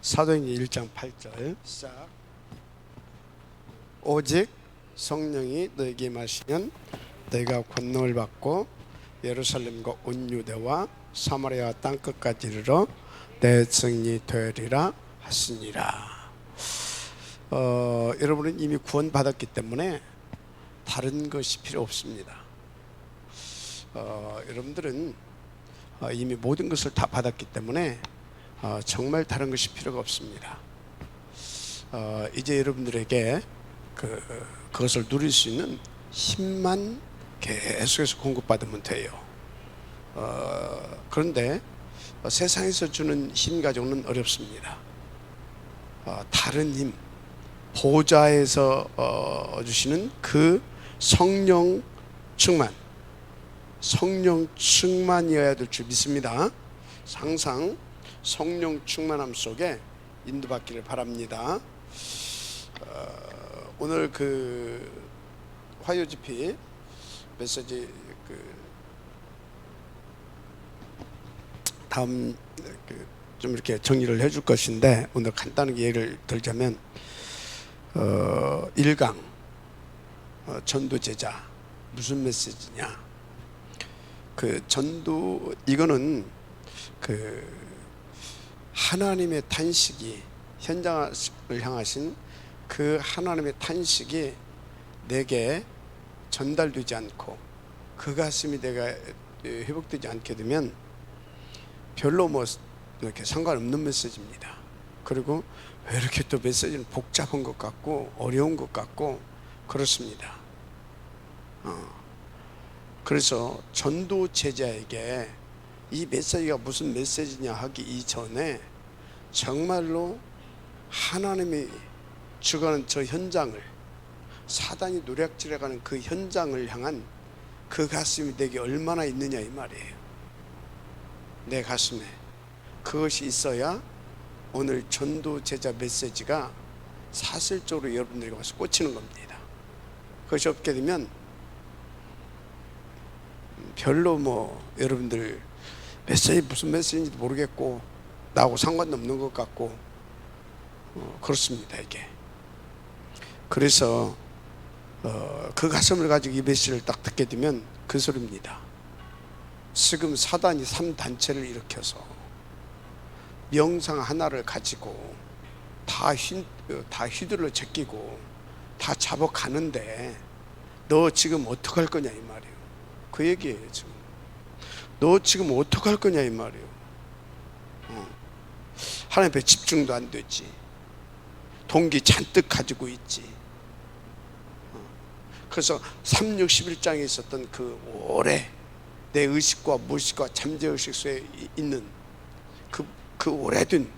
사도행전 1장 8절 시작. 오직 성령이 너에게 임하시면 너희가 권능을 받고 예루살렘과 온 유대와 사마리아 땅끝까지 이르러 내 증인이 되리라 하시니라. 여러분은 이미 구원받았기 때문에 다른 것이 필요 없습니다. 여러분들은 이미 모든 것을 다 받았기 때문에 정말 다른 것이 필요가 없습니다. 이제 여러분들에게 그것을 누릴 수 있는 힘만 계속해서 공급받으면 돼요. 그런데 세상에서 주는 힘 가지고는 어렵습니다. 다른 힘, 보좌에서 주시는 그 성령 충만이어야 될 줄 믿습니다. 항상 성령 충만함 속에 인도받기를 바랍니다. 오늘 화요집회 메시지 다음 좀 이렇게 정리를 해줄 것인데, 오늘 간단하게 예를 들자면 1강 전도제자 무슨 메시지냐. 전도, 이거는 하나님의 탄식이, 현장을 향하신 그 하나님의 탄식이 내게 전달되지 않고 그 가슴이 내가 회복되지 않게 되면 별로 이렇게 상관없는 메시지입니다. 그리고 왜 이렇게 또 메시지는 복잡한 것 같고 어려운 것 같고 그렇습니다. 그래서 전도 제자에게 이 메시지가 무슨 메시지냐 하기 이전에 정말로 하나님이 주가는 저 현장을, 사단이 노략질해가는 그 현장을 향한 그 가슴이 내게 얼마나 있느냐 이 말이에요. 내 가슴에 그것이 있어야 오늘 전도 제자 메시지가 사실적으로 여러분들에게 와서 꽂히는 겁니다. 그것이 없게 되면 별로 여러분들 메시지 무슨 메시지인지도 모르겠고 나하고 상관도 없는 것 같고 그렇습니다. 이게 그래서 그 가슴을 가지고 이 메시지를 딱 듣게 되면 그 소리입니다. 지금 사단이 3단체를 일으켜서 명상 하나를 가지고 다 휘둘러 제끼고 다 잡아가는데 너 지금 어떡할 거냐 이 말이에요. 그 얘기예요. 지금 너 지금 어떡할 거냐 이 말이에요. 하나님 앞에 집중도 안 되지, 동기 잔뜩 가지고 있지. 그래서 3,6,11장에 있었던 그 오래 내 의식과 무의식과 잠재의식 속에 있는 그 오래된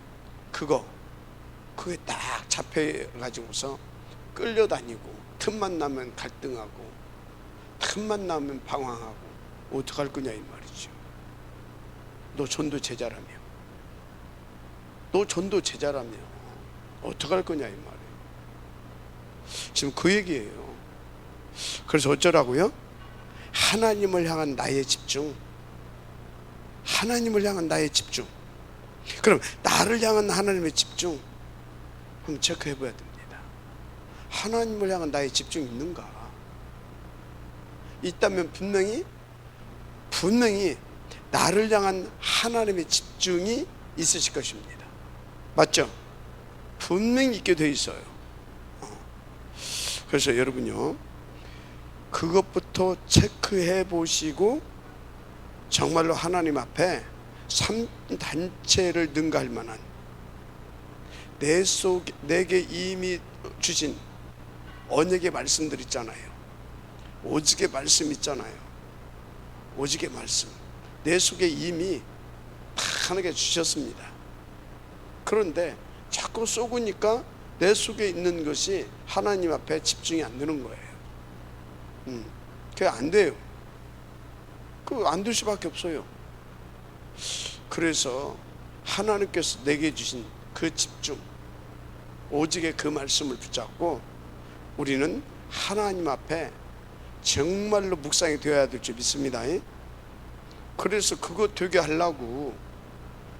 그게 딱 잡혀가지고서 끌려다니고, 틈만 나면 갈등하고 틈만 나면 방황하고 어떡할 거냐 이 말이죠. 너 전도 제자라며 어떡할 거냐 이 말이에요. 지금 그 얘기예요. 그래서 어쩌라고요? 하나님을 향한 나의 집중. 그럼 나를 향한 하나님의 집중 한번 체크해 봐야 됩니다. 하나님을 향한 나의 집중이 있는가? 있다면 분명히 나를 향한 하나님의 집중이 있으실 것입니다. 맞죠? 분명히 있게 돼 있어요. 그래서 여러분요, 그것부터 체크해 보시고 정말로 하나님 앞에 3단체를 능가할 만한 내게 이미 주신 언약의 말씀들 있잖아요. 오직의 말씀 있잖아요. 오직의 말씀 내 속에 이미 하나님께 주셨습니다. 그런데 자꾸 쏘으니까 내 속에 있는 것이 하나님 앞에 집중이 안 되는 거예요. 그게 안 돼요. 안 될 수밖에 없어요. 그래서 하나님께서 내게 주신 그 집중, 오직의 그 말씀을 붙잡고 우리는 하나님 앞에 정말로 묵상이 되어야 될 줄 믿습니다. 그래서 그거 되게 하려고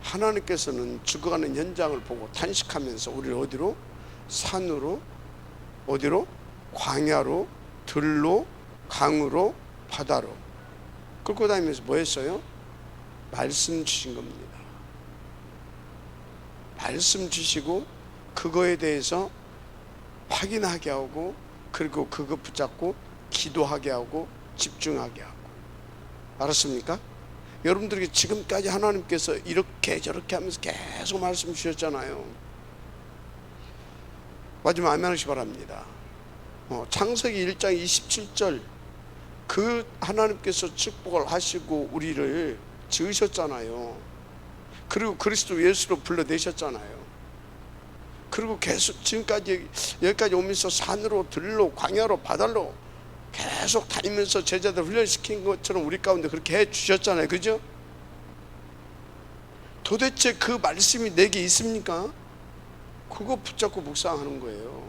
하나님께서는 죽어가는 현장을 보고 탄식하면서 우리를 어디로? 산으로, 어디로? 광야로, 들로, 강으로, 바다로 끌고 다니면서 뭐 했어요? 말씀 주신 겁니다. 말씀 주시고 그거에 대해서 확인하게 하고, 그리고 그거 붙잡고 기도하게 하고 집중하게 하고. 알았습니까? 여러분들에게 지금까지 하나님께서 이렇게 저렇게 하면서 계속 말씀 주셨잖아요. 마지막 아멘 하시기 바랍니다. 창세기 1장 27절 그 하나님께서 축복을 하시고 우리를 지으셨잖아요. 그리고 그리스도 예수로 불러내셨잖아요. 그리고 계속 지금까지 여기까지 오면서 산으로 들로 광야로 바다로 계속 다니면서 제자들 훈련시킨 것처럼 우리 가운데 그렇게 해 주셨잖아요. 그죠? 도대체 그 말씀이 내게 있습니까? 그거 붙잡고 묵상하는 거예요.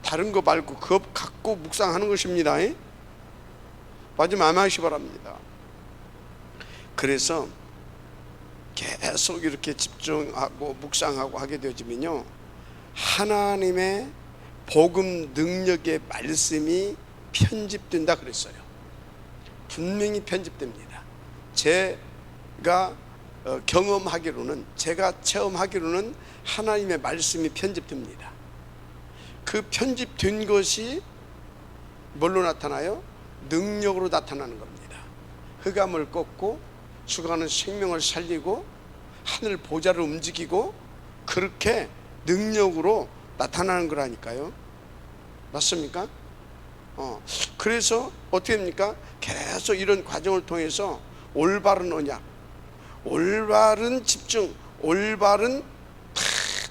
다른 거 말고 그거 갖고 묵상하는 것입니다. 마지막 아멘 하시기 바랍니다. 그래서 계속 이렇게 집중하고 묵상하고 하게 되어지면요, 하나님의 복음 능력의 말씀이 편집된다 그랬어요. 분명히 편집됩니다. 제가 경험하기로는, 제가 체험하기로는 하나님의 말씀이 편집됩니다. 그 편집된 것이 뭘로 나타나요? 능력으로 나타나는 겁니다. 흑암을 꺾고 죽어가는 생명을 살리고 하늘 보좌를 움직이고, 그렇게 능력으로 나타나는 거라니까요. 맞습니까? 그래서 어떻게 됩니까? 계속 이런 과정을 통해서 올바른 언약, 올바른 집중, 올바른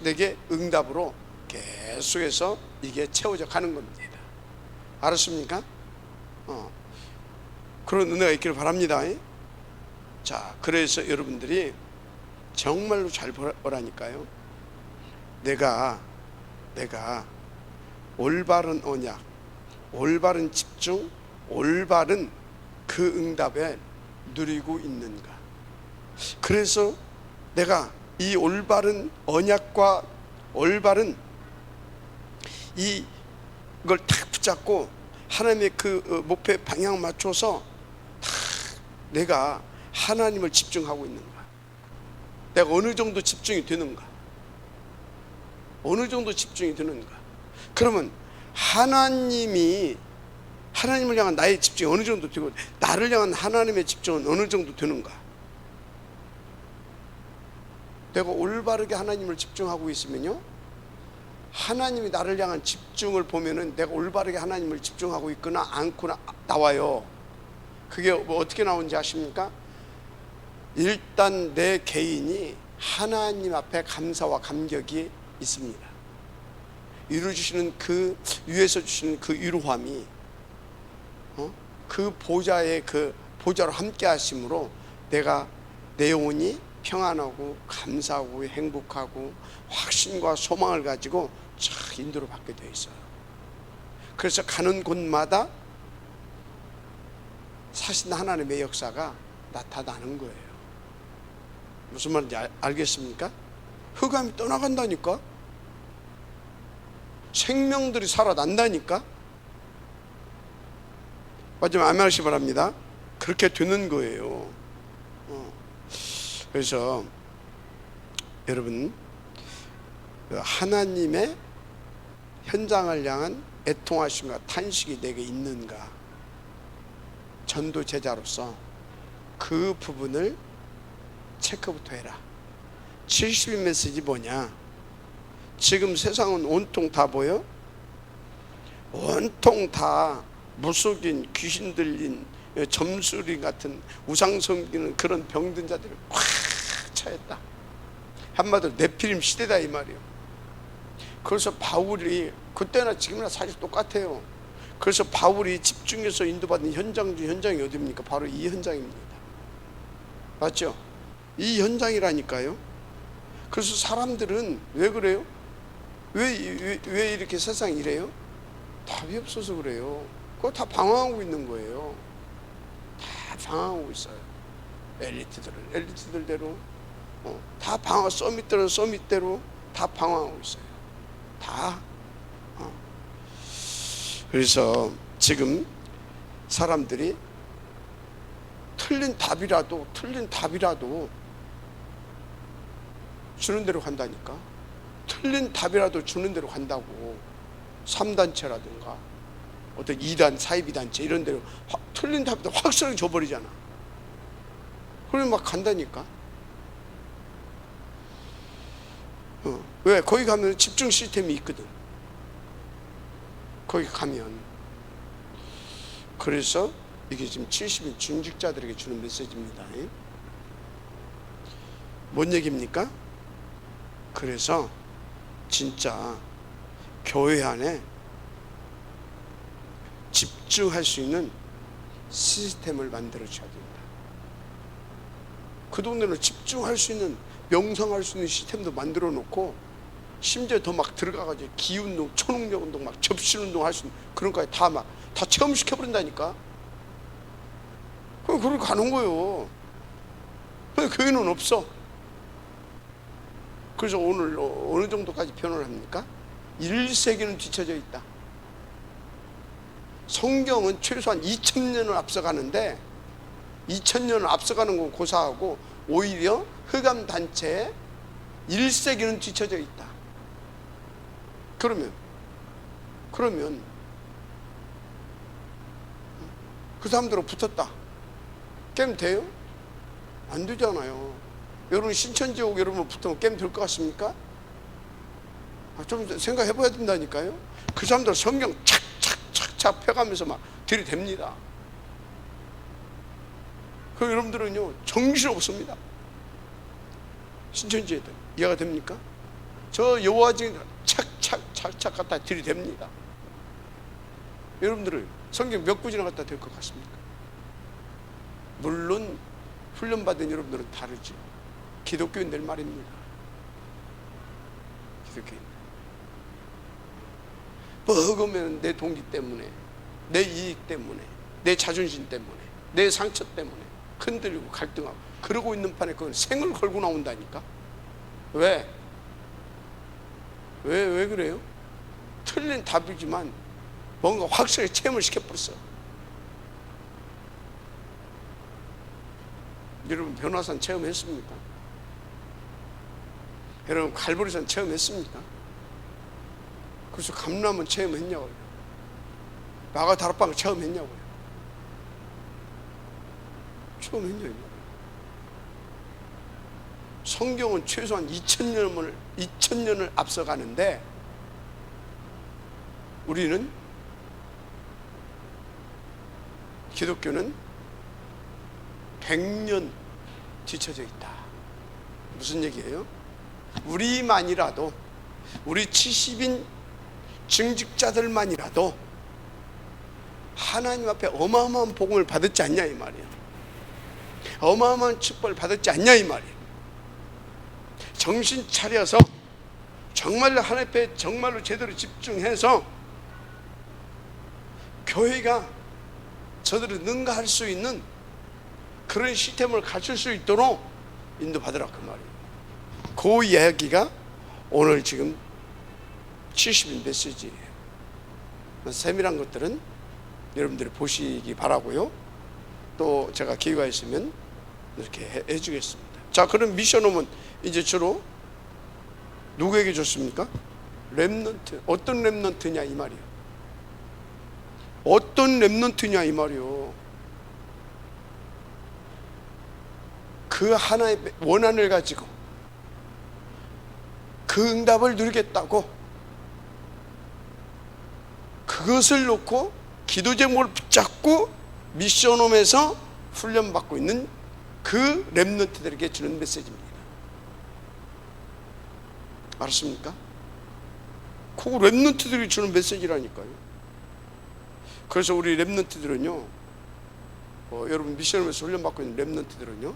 내게 응답으로 계속해서 이게 채워져 가는 겁니다. 알았습니까? 그런 은혜가 있기를 바랍니다. 자, 그래서 여러분들이 정말로 잘 보라니까요. 내가 올바른 언약, 올바른 집중, 올바른 그 응답에 누리고 있는가. 그래서 내가 이 올바른 언약과 올바른 이걸 탁 붙잡고 하나님의 그 목표에 방향 맞춰서 탁 내가 하나님을 집중하고 있는가. 내가 어느 정도 집중이 되는가. 어느 정도 집중이 되는가. 그러면 하나님을 향한 나의 집중이 어느 정도 되고, 나를 향한 하나님의 집중은 어느 정도 되는가. 내가 올바르게 하나님을 집중하고 있으면요, 하나님이 나를 향한 집중을 보면은 내가 올바르게 하나님을 집중하고 있거나 않거나 나와요. 그게 뭐 어떻게 나오는지 아십니까? 일단 내 개인이 하나님 앞에 감사와 감격이 있습니다. 이루어주시는 그 위에서 주시는 그 위로함이 그 보좌의 그 보좌로 함께 하심으로 내가 내 영혼이 평안하고 감사하고 행복하고 확신과 소망을 가지고 쫙 인도를 받게 되어 있어요. 그래서 가는 곳마다 사실 하나님의 역사가 나타나는 거예요. 무슨 말인지 알겠습니까? 흑암이 떠나간다니까? 생명들이 살아난다니까? 마지막 아멘 하시기 바랍니다. 그렇게 되는 거예요. 그래서 여러분, 하나님의 현장을 향한 애통하심과 탄식이 내게 있는가. 전도 제자로서 그 부분을 체크부터 해라. 70일 메시지 뭐냐? 지금 세상은 온통 다 보여? 온통 다 무속인, 귀신 들린, 점수리 같은 우상 섬기는 그런 병든 자들이 꽉 차있다. 한마디로 네피림 시대다 이 말이에요. 그래서 바울이 그때나 지금이나 사실 똑같아요. 그래서 바울이 집중해서 인도받은 현장 중 현장이 어디입니까? 바로 이 현장입니다. 맞죠? 이 현장이라니까요. 그래서 사람들은 왜 그래요? 왜 이렇게 세상이 이래요? 답이 없어서 그래요. 그거 다 방황하고 있는 거예요. 다 방황하고 있어요. 엘리트들은 엘리트들대로 다 방황, 서밋들은 서밋대로 다 방황하고 있어요. 다. 그래서 지금 사람들이 틀린 답이라도 주는 대로 간다니까. 틀린 답이라도 주는 대로 간다고. 3단체라든가 어떤 2단, 사이비단체 이런 데로 틀린 답도 확실하게 줘버리잖아. 그러면 막 간다니까. 왜? 거기 가면 집중 시스템이 있거든. 거기 가면. 그래서 이게 지금 70인 중직자들에게 주는 메시지입니다. 뭔 얘기입니까? 그래서 진짜 교회 안에 집중할 수 있는 시스템을 만들어 줘야 된다. 그 동네는 집중할 수 있는, 명상할 수 있는 시스템도 만들어 놓고, 심지어 더 막 들어가가지고 기운동, 초능력 운동, 막 접신 운동 할 수 있는 그런 거에 다 체험시켜 버린다니까. 그럼 그걸 가는 거예요. 근데 교회는 없어. 그래서 오늘 어느 정도까지 표현을 합니까? 1세기는 뒤쳐져 있다. 성경은 최소한 2000년을 앞서가는데 2000년을 앞서가는 건 고사하고 오히려 흑암단체에 1세기는 뒤쳐져 있다. 그러면 그 사람들하고 붙었다. 게임 돼요? 안 되잖아요. 여러분 신천지옥 여러분 붙으면 게임 될 것 같습니까? 좀 생각해 봐야 된다니까요. 그 사람들 성경 착착착착 펴가면서 막 들이댑니다. 그 여러분들은요 정신 없습니다. 신천지 애들 이해가 됩니까? 저 여호와증인 착착착착 갖다 들이댑니다. 여러분들은 성경 몇 구지나 갖다 될 것 같습니까? 물론 훈련받은 여러분들은 다르죠. 기독교인들 말입니다. 기독교인 먹으면 내 동기 때문에, 내 이익 때문에, 내 자존심 때문에, 내 상처 때문에 흔들리고 갈등하고 그러고 있는 판에 그건 생을 걸고 나온다니까. 왜 그래요? 틀린 답이지만 뭔가 확실하게 체험을 시켜버렸어. 여러분 변화산 체험했습니까? 여러분 갈보리산 체험했습니까? 그래서 감람은 체험했냐고요. 마가 다락방 체험했냐고요. 체험했냐고요. 성경은 최소한 2000년을 앞서가는데 우리는 기독교는 100년 뒤쳐져 있다. 무슨 얘기예요? 우리만이라도, 우리 70인 증직자들만이라도 하나님 앞에 어마어마한 복음을 받았지 않냐 이 말이야. 어마어마한 축복을 받았지 않냐 이 말이야. 정신 차려서 정말로 하나님 앞에 정말로 제대로 집중해서 교회가 저들을 능가할 수 있는 그런 시스템을 갖출 수 있도록 인도받으라 그 말이에요. 그 이야기가 오늘 지금 70인 메시지예요. 세밀한 것들은 여러분들이 보시기 바라고요. 또 제가 기회가 있으면 이렇게 해주겠습니다. 자, 그럼 미션홈은 이제 주로 누구에게 줬습니까? 렘넌트. 어떤 렘넌트냐 이 말이에요. 어떤 렘넌트냐 이 말이에요. 그 하나의 원한을 가지고 그 응답을 누리겠다고 그것을 놓고 기도 제목을 붙잡고 미션홈에서 훈련받고 있는 그 렘넌트들에게 주는 메시지입니다. 알았습니까? 그 렘넌트들이 주는 메시지라니까요. 그래서 우리 렘넌트들은요, 여러분 미션홈에서 훈련받고 있는 렘넌트들은요,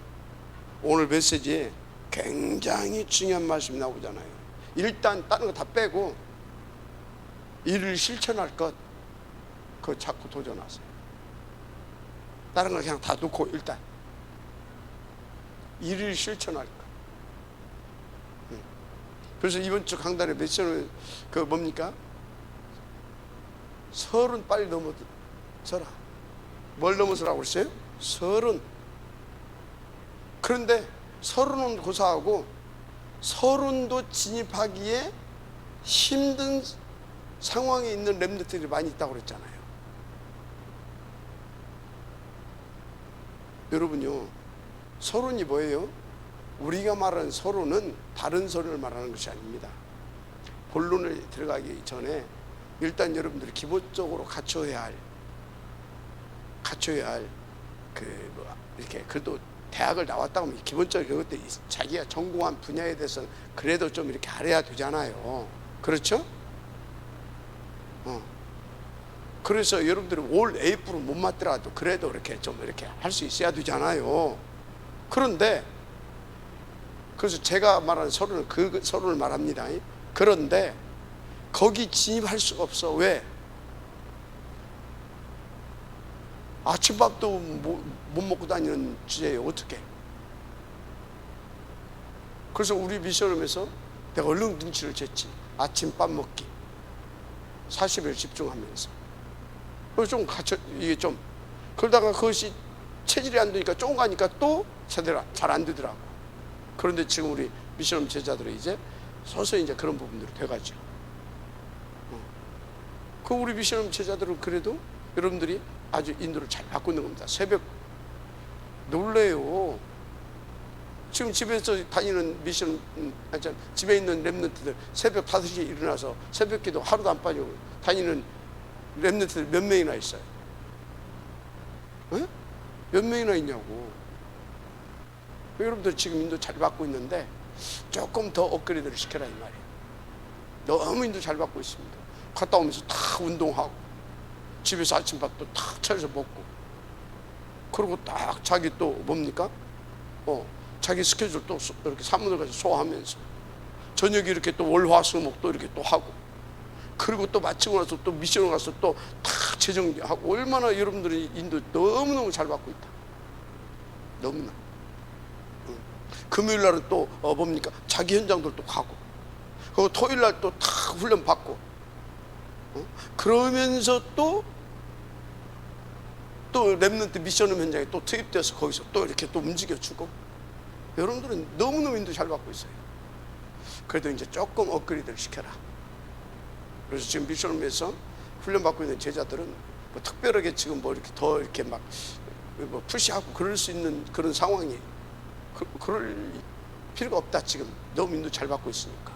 오늘 메시지에 굉장히 중요한 말씀이 나오잖아요. 일단 다른 거 다 빼고 이를 실천할 것, 그거 자꾸 도전하세요. 다른 거 그냥 다 놓고 일단 이를 실천할까? 그래서 이번 주 강단의 메시지는 그 뭡니까? 서른 빨리 넘어서라. 뭘 넘어서라고 그랬어요? 서른. 그런데 서른은 고사하고 서른도 진입하기에 힘든 상황에 있는 렘넌트들이 많이 있다고 그랬잖아요. 여러분요, 서른이 뭐예요? 우리가 말하는 서른은 다른 서른을 말하는 것이 아닙니다. 본론에 들어가기 전에 일단 여러분들이 기본적으로 갖춰야 할 이렇게 그래도 대학을 나왔다고 하면 기본적으로 그것도 자기가 전공한 분야에 대해서 그래도 좀 이렇게 알아야 되잖아요. 그렇죠? 그래서 여러분들이 올 A프로 못 맞더라도 그래도 이렇게 좀 이렇게 할 수 있어야 되잖아요. 그런데 그래서 제가 말하는 서론은 그 서론을 말합니다. 그런데 거기 진입할 수가 없어. 왜? 아침밥도 못 먹고 다니는 주제예요. 어떻게? 그래서 우리 미션홈에서 내가 얼른 눈치를 챘지. 아침밥 먹기 40일 집중하면서 좀 갖춰, 이게 좀 그러다가 그것이 체질이 안 되니까 조금 가니까 또 제대로 잘 안 되더라고. 그런데 지금 우리 미션홈 제자들은 이제 서서히 이제 그런 부분들이 돼가죠. 그 우리 미션홈 제자들은 그래도 여러분들이 아주 인도를 잘 받고 있는 겁니다. 새벽 놀래요. 지금 집에서 다니는 미션, 집에 있는 렘넌트들 새벽 5시에 일어나서 새벽 기도 하루도 안 빠지고 다니는 렘넌트들 몇 명이나 있어요? 에? 몇 명이나 있냐고. 여러분들 지금 인도 잘 받고 있는데 조금 더 업그레이드를 시켜라 이 말이에요. 너무 인도 잘 받고 있습니다. 갔다 오면서 다 운동하고 집에서 아침밥도 탁 차려서 먹고 그리고 딱 자기 또 뭡니까? 자기 스케줄 또 이렇게 사무실 가서 소화하면서 저녁에 이렇게 또 월화수목 또 이렇게 또 하고 그리고 또 마치고 나서 또 미션을 가서 또 탁 재정비하고 얼마나 여러분들이 인도 너무너무 잘 받고 있다. 너무나. 금요일 날은 또 뭡니까? 자기 현장들 또 가고 그리고 토요일 날 또 탁 훈련 받고 그러면서 또 렘넌트 미션홈 현장에 또 투입돼서 거기서 또 이렇게 또 움직여주고 여러분들은 너무너무 인도 잘 받고 있어요. 그래도 이제 조금 업그레이드를 시켜라. 그래서 지금 미션홈에서 훈련받고 있는 제자들은 뭐 특별하게 지금 뭐 이렇게 더 이렇게 막 뭐 푸시하고 그럴 수 있는 그런 상황이 그럴 필요가 없다. 지금 너무 인도 잘 받고 있으니까.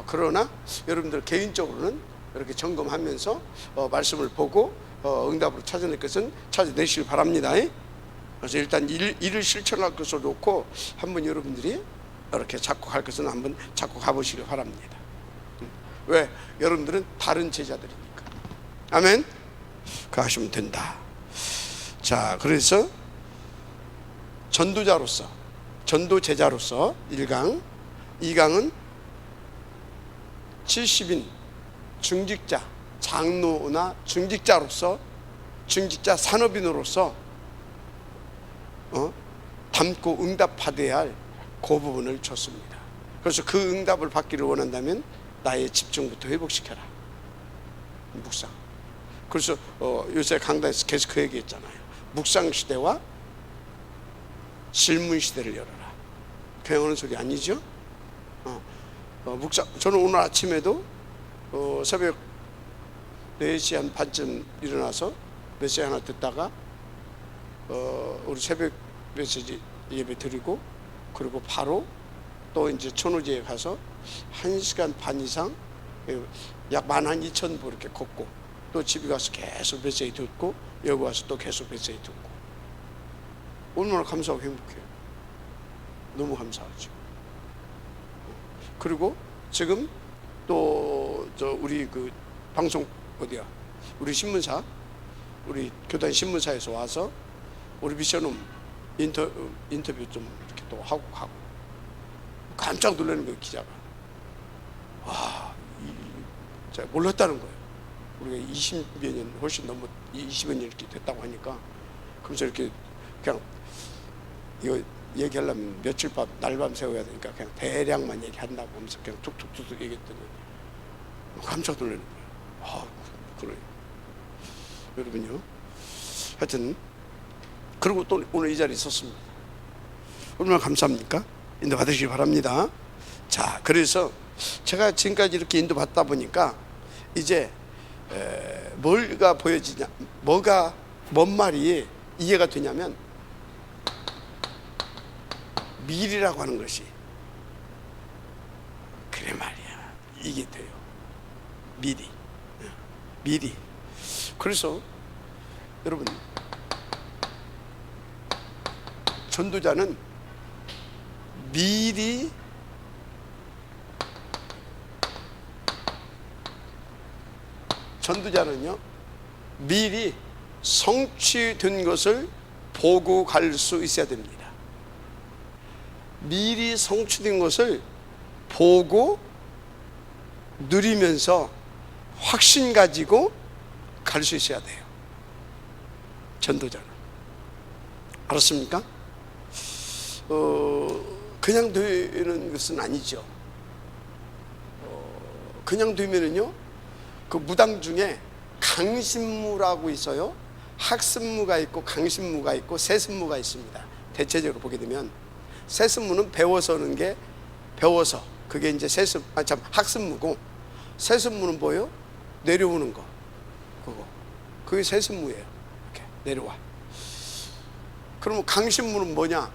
그러나 여러분들 개인적으로는 이렇게 점검하면서 말씀을 보고 응답으로 찾아낼 것은 찾아내시길 바랍니다. 그래서 일단 일을 실천할 것을 놓고 한번 여러분들이 이렇게 작곡할 것은 한번 작곡해 보시길 바랍니다. 왜? 여러분들은 다른 제자들이니까. 아멘. 그 하시면 된다. 자, 그래서 전도자로서 전도 제자로서 1강 2강은 70인 중직자 장로나 중직자로서 중직자 산업인으로서 담고 응답받아야 할 그 부분을 줬습니다. 그래서 그 응답을 받기를 원한다면 나의 집중부터 회복시켜라. 묵상. 그래서 요새 강단에서 계속 그 얘기했잖아요. 묵상 시대와 질문 시대를 열어라. 그냥 하는 소리 아니죠? 묵상. 저는 오늘 아침에도 새벽 4시 한 반쯤 일어나서 메시지 하나 듣다가 우리 새벽 메시지 예배 드리고 그리고 바로 또 이제 천호지에 가서 1시간 반 이상 약 12,000보 이렇게 걷고 또 집에 가서 계속 메시지 듣고 여기 와서 또 계속 메시지 듣고 얼마나 감사하고 행복해요. 너무 감사하죠. 그리고 지금 또 우리 그 방송 어디야? 우리 신문사, 우리 교단 신문사에서 와서 우리 미션홈 인터뷰 좀 이렇게 또 하고 가고 깜짝 놀라는 거예요. 기자가. 제가 몰랐다는 거예요. 우리가 20여 년 훨씬 넘어 20여 년 이렇게 됐다고 하니까 그러면서 이렇게 그냥 이거 얘기하려면 며칠 밤 날밤 새워야 되니까 그냥 대략만 얘기한다고 하면서 그냥 툭툭툭툭 얘기했더니 깜짝 놀라는 거예요. 아, 그래. 여러분요. 하여튼 그리고 또 오늘 이 자리에 있었습니다. 얼마나 감사합니까? 인도 받으시기 바랍니다. 자, 그래서 제가 지금까지 이렇게 인도 받다 보니까 이제 뭐가 보여지냐, 뭔 말이 이해가 되냐면 미리라고 하는 것이 그래 말이야, 이게 돼요. 미리. 그래서 여러분, 전도자는 미리 성취된 것을 보고 갈 수 있어야 됩니다. 미리 성취된 것을 보고 누리면서 확신 가지고 갈 수 있어야 돼요. 전도자는. 알았습니까? 그냥 되는 것은 아니죠. 그냥 되면은요, 그 무당 중에 강신무라고 있어요. 학습무가 있고 강신무가 있고 세습무가 있습니다. 대체적으로 보게 되면 세습무는 배워서 하는 게, 배워서 그게 이제 학습무고, 세습무는 뭐예요? 내려오는 거. 그게 세습무예요. 이렇게 내려와. 그러면 강신무는 뭐냐?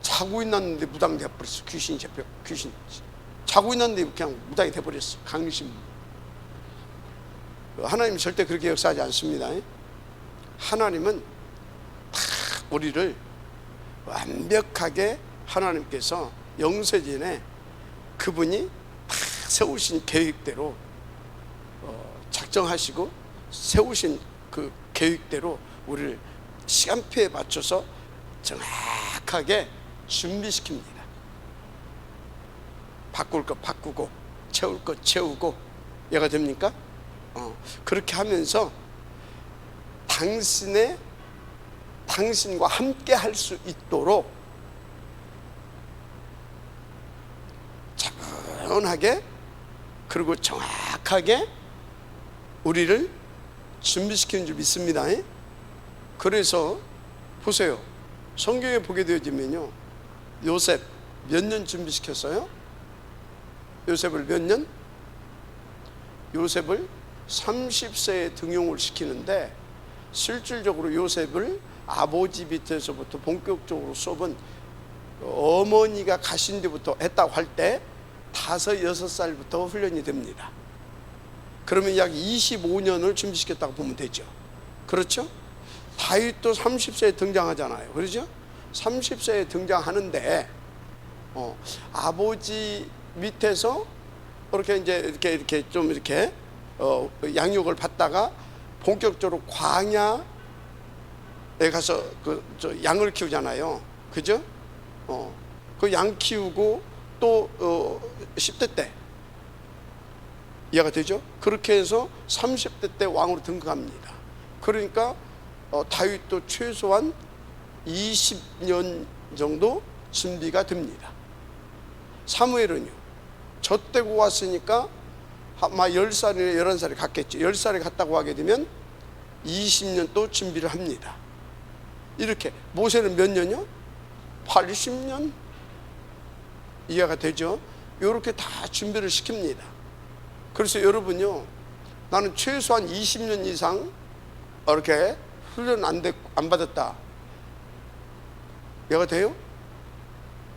자고 있는데 무당 돼버렸어. 귀신 자고 있는데 그냥 무당이 돼버렸어. 강신무. 하나님 절대 그렇게 역사하지 않습니다. 하나님은 다 우리를 완벽하게 하나님께서 영세전에 그분이 다 세우신 계획대로 작정하시고 세우신 그 계획대로 우리를 시간표에 맞춰서 정확하게 준비시킵니다. 바꿀 것 바꾸고 채울 것 채우고. 이해가 됩니까? 그렇게 하면서 당신과 함께 할 수 있도록 차분하게 그리고 정확하게 우리를 준비시키는 줄 믿습니다. 그래서 보세요. 성경에 보게 되어지면요, 요셉 몇 년 준비시켰어요? 요셉을 몇 년? 요셉을 30세에 등용을 시키는데, 실질적으로 요셉을 아버지 밑에서부터 본격적으로 수업은 어머니가 가신 데부터 했다고 할 때 5, 6살부터 훈련이 됩니다. 그러면 약 25년을 준비시켰다고 보면 되죠. 그렇죠? 다윗도 30세에 등장하잖아요. 그렇죠? 30세에 등장하는데 아버지 밑에서 이렇게 좀 이렇게 양육을 받다가 본격적으로 광야에 가서 양을 키우잖아요. 그죠? 그 양 키우고 또 10대 때 이해가 되죠? 그렇게 해서 30대 때 왕으로 등극합니다. 그러니까 다윗도 최소한 20년 정도 준비가 됩니다. 사무엘은요, 젖대고 왔으니까 아마 10살이나 11살에 갔겠죠. 10살에 갔다고 하게 되면 20년 또 준비를 합니다. 이렇게. 모세는 몇 년이요? 80년? 이해가 되죠? 이렇게 다 준비를 시킵니다. 그래서 여러분요, 나는 최소한 20년 이상 이렇게 훈련 안 받았다. 이해가 돼요?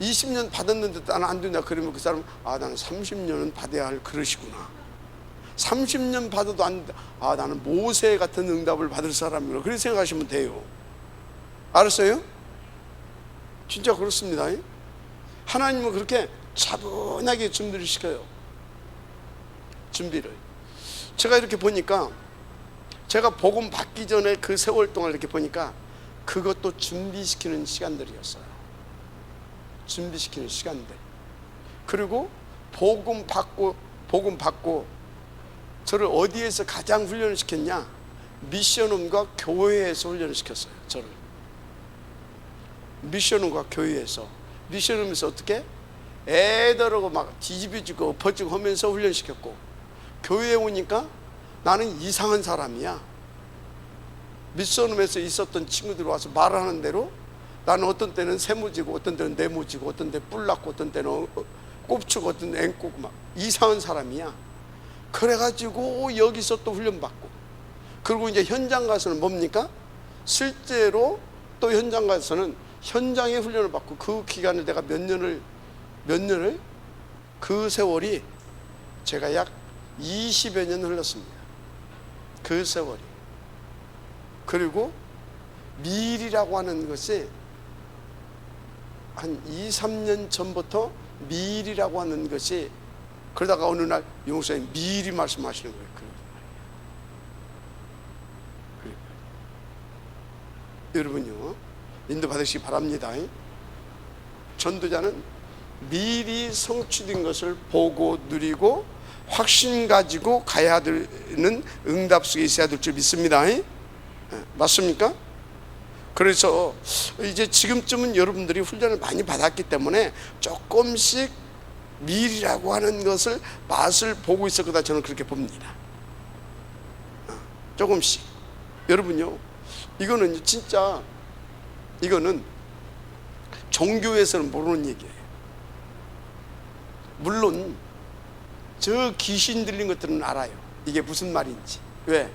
20년 받았는데 나는 안 된다. 그러면 그 사람은 나는 30년은 받아야 할 그릇이구나. 30년 받아도 안 된다. 나는 모세 같은 응답을 받을 사람이구나. 그렇게 생각하시면 돼요. 알았어요? 진짜 그렇습니다. 하나님은 그렇게 차분하게 준비를 시켜요. 준비를. 제가 이렇게 보니까, 제가 복음 받기 전에 그 세월 동안 이렇게 보니까 그것도 준비시키는 시간들이었어요. 준비시키는 시간들. 그리고 복음 받고 저를 어디에서 가장 훈련을 시켰냐? 미션홈과 교회에서 훈련을 시켰어요. 저를 미션홈과 교회에서. 미션하면서 어떻게 애들하고 막 뒤집어지고 엎어지고 하면서 훈련시켰고, 교회에 오니까 나는 이상한 사람이야. 미션홈에서 있었던 친구들이 와서 말하는 대로 나는 어떤 때는 세무지고 어떤 때는 네무지고 어떤 때 뿔났고 어떤 때는 꼽추고 어떤 때는 앵꼬고 막 이상한 사람이야. 그래가지고 여기서 또 훈련받고, 그리고 이제 현장 가서는 뭡니까? 실제로 또 현장 가서는 현장에 훈련을 받고, 그 기간을 내가 몇 년을 그 세월이 제가 약 20여 년 흘렀습니다. 그 세월이. 그리고 미리라고 하는 것이 한 2, 3년 전부터 미리라고 하는 것이, 그러다가 어느 날 용사님 미리 말씀하시는 거예요. 여러분요, 인도 받으시기 바랍니다. 전도자는 미리 성취된 것을 보고 누리고 확신 가지고 가야 되는 응답 속에 있어야 될 줄 믿습니다. 맞습니까? 그래서 이제 지금쯤은 여러분들이 훈련을 많이 받았기 때문에 조금씩 미리라고 하는 것을 맛을 보고 있을 거다, 저는 그렇게 봅니다. 조금씩. 여러분요, 이거는 진짜, 이거는 종교에서는 모르는 얘기예요. 물론 저 귀신 들린 것들은 알아요, 이게 무슨 말인지. 왜?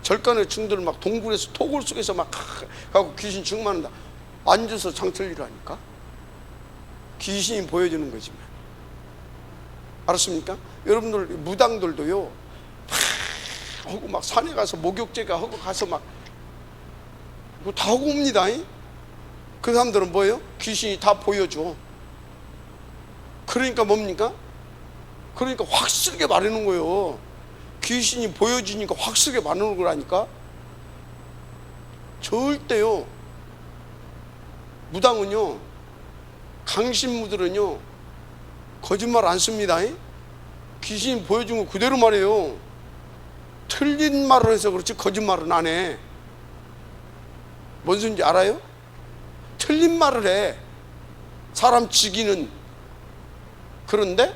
절간의 중들 막 동굴에서 토굴 속에서 막 가고 귀신 충만한다. 앉아서 장틀리를 하니까 귀신이 보여주는 거지만. 알았습니까? 여러분들 무당들도요, 막 하고 막 산에 가서 목욕제가 하고 가서 막 뭐 다 하고 옵니다. 그 사람들은 뭐예요? 귀신이 다 보여줘. 그러니까 뭡니까? 그러니까 확실하게 말하는 거예요. 귀신이 보여지니까 확실하게 말하는 거라니까. 절대요, 무당은요, 강신무들은요 거짓말 안 씁니다. 귀신이 보여준 거 그대로 말해요. 틀린 말을 해서 그렇지 거짓말은 안 해. 뭔 소리인지 알아요? 틀린 말을 해, 사람 죽이는. 그런데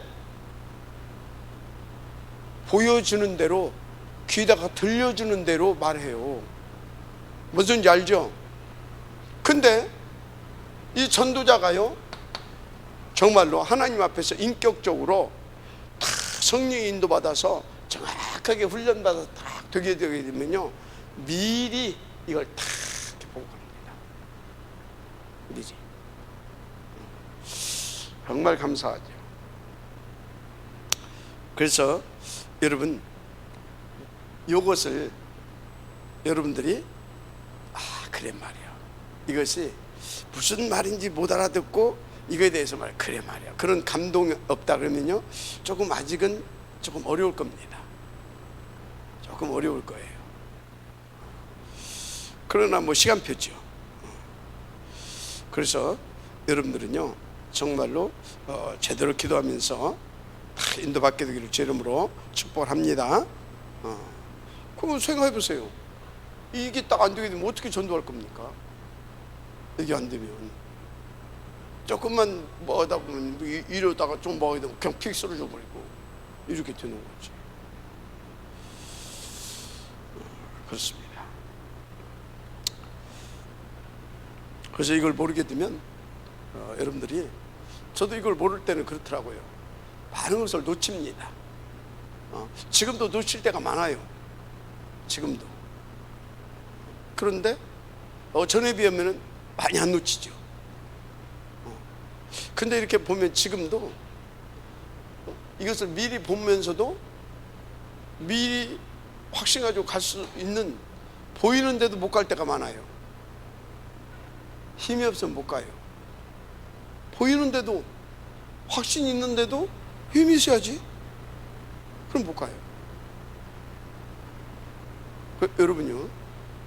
보여주는 대로, 귀에다가 들려주는 대로 말해요. 뭔 소리인지 알죠? 근데 이 전도자가요, 정말로 하나님 앞에서 인격적으로 다 성령의 인도받아서 정확하게 훈련받아서 딱 되게 되면요, 미리 이걸 다 이렇게 보고 갑니다. 미리. 정말 감사하죠. 그래서 여러분, 이것을 여러분들이 그래 말이야, 이것이 무슨 말인지 못 알아듣고 이거에 대해서 그래 말이야, 그런 감동이 없다 그러면요, 조금 아직은 조금 어려울 겁니다. 조금 어려울 거예요. 그러나 뭐 시간표죠. 그래서 여러분들은요, 정말로 제대로 기도하면서 인도받게 되기를 주 이름으로 축복을 합니다. 그럼 생각해 보세요. 이게 딱 안 되게 되면 어떻게 전도할 겁니까? 이게 안 되면 조금만 뭐 하다 보면 이러다가 좀 뭐 하게 되면 그냥 픽 쓰러져 버리고 이렇게 되는 거지. 그렇습니다. 그래서 이걸 모르게 되면 여러분들이, 저도 이걸 모를 때는 그렇더라고요. 많은 것을 놓칩니다. 지금도 놓칠 때가 많아요. 지금도. 그런데 전에 비하면 많이 안 놓치죠. 근데 이렇게 보면 지금도 이것을 미리 보면서도 미리 확신 가지고 갈 수 있는, 보이는데도 못 갈 때가 많아요. 힘이 없으면 못 가요. 보이는데도, 확신이 있는데도 힘이 있어야지. 그럼 못 가요. 여러분요,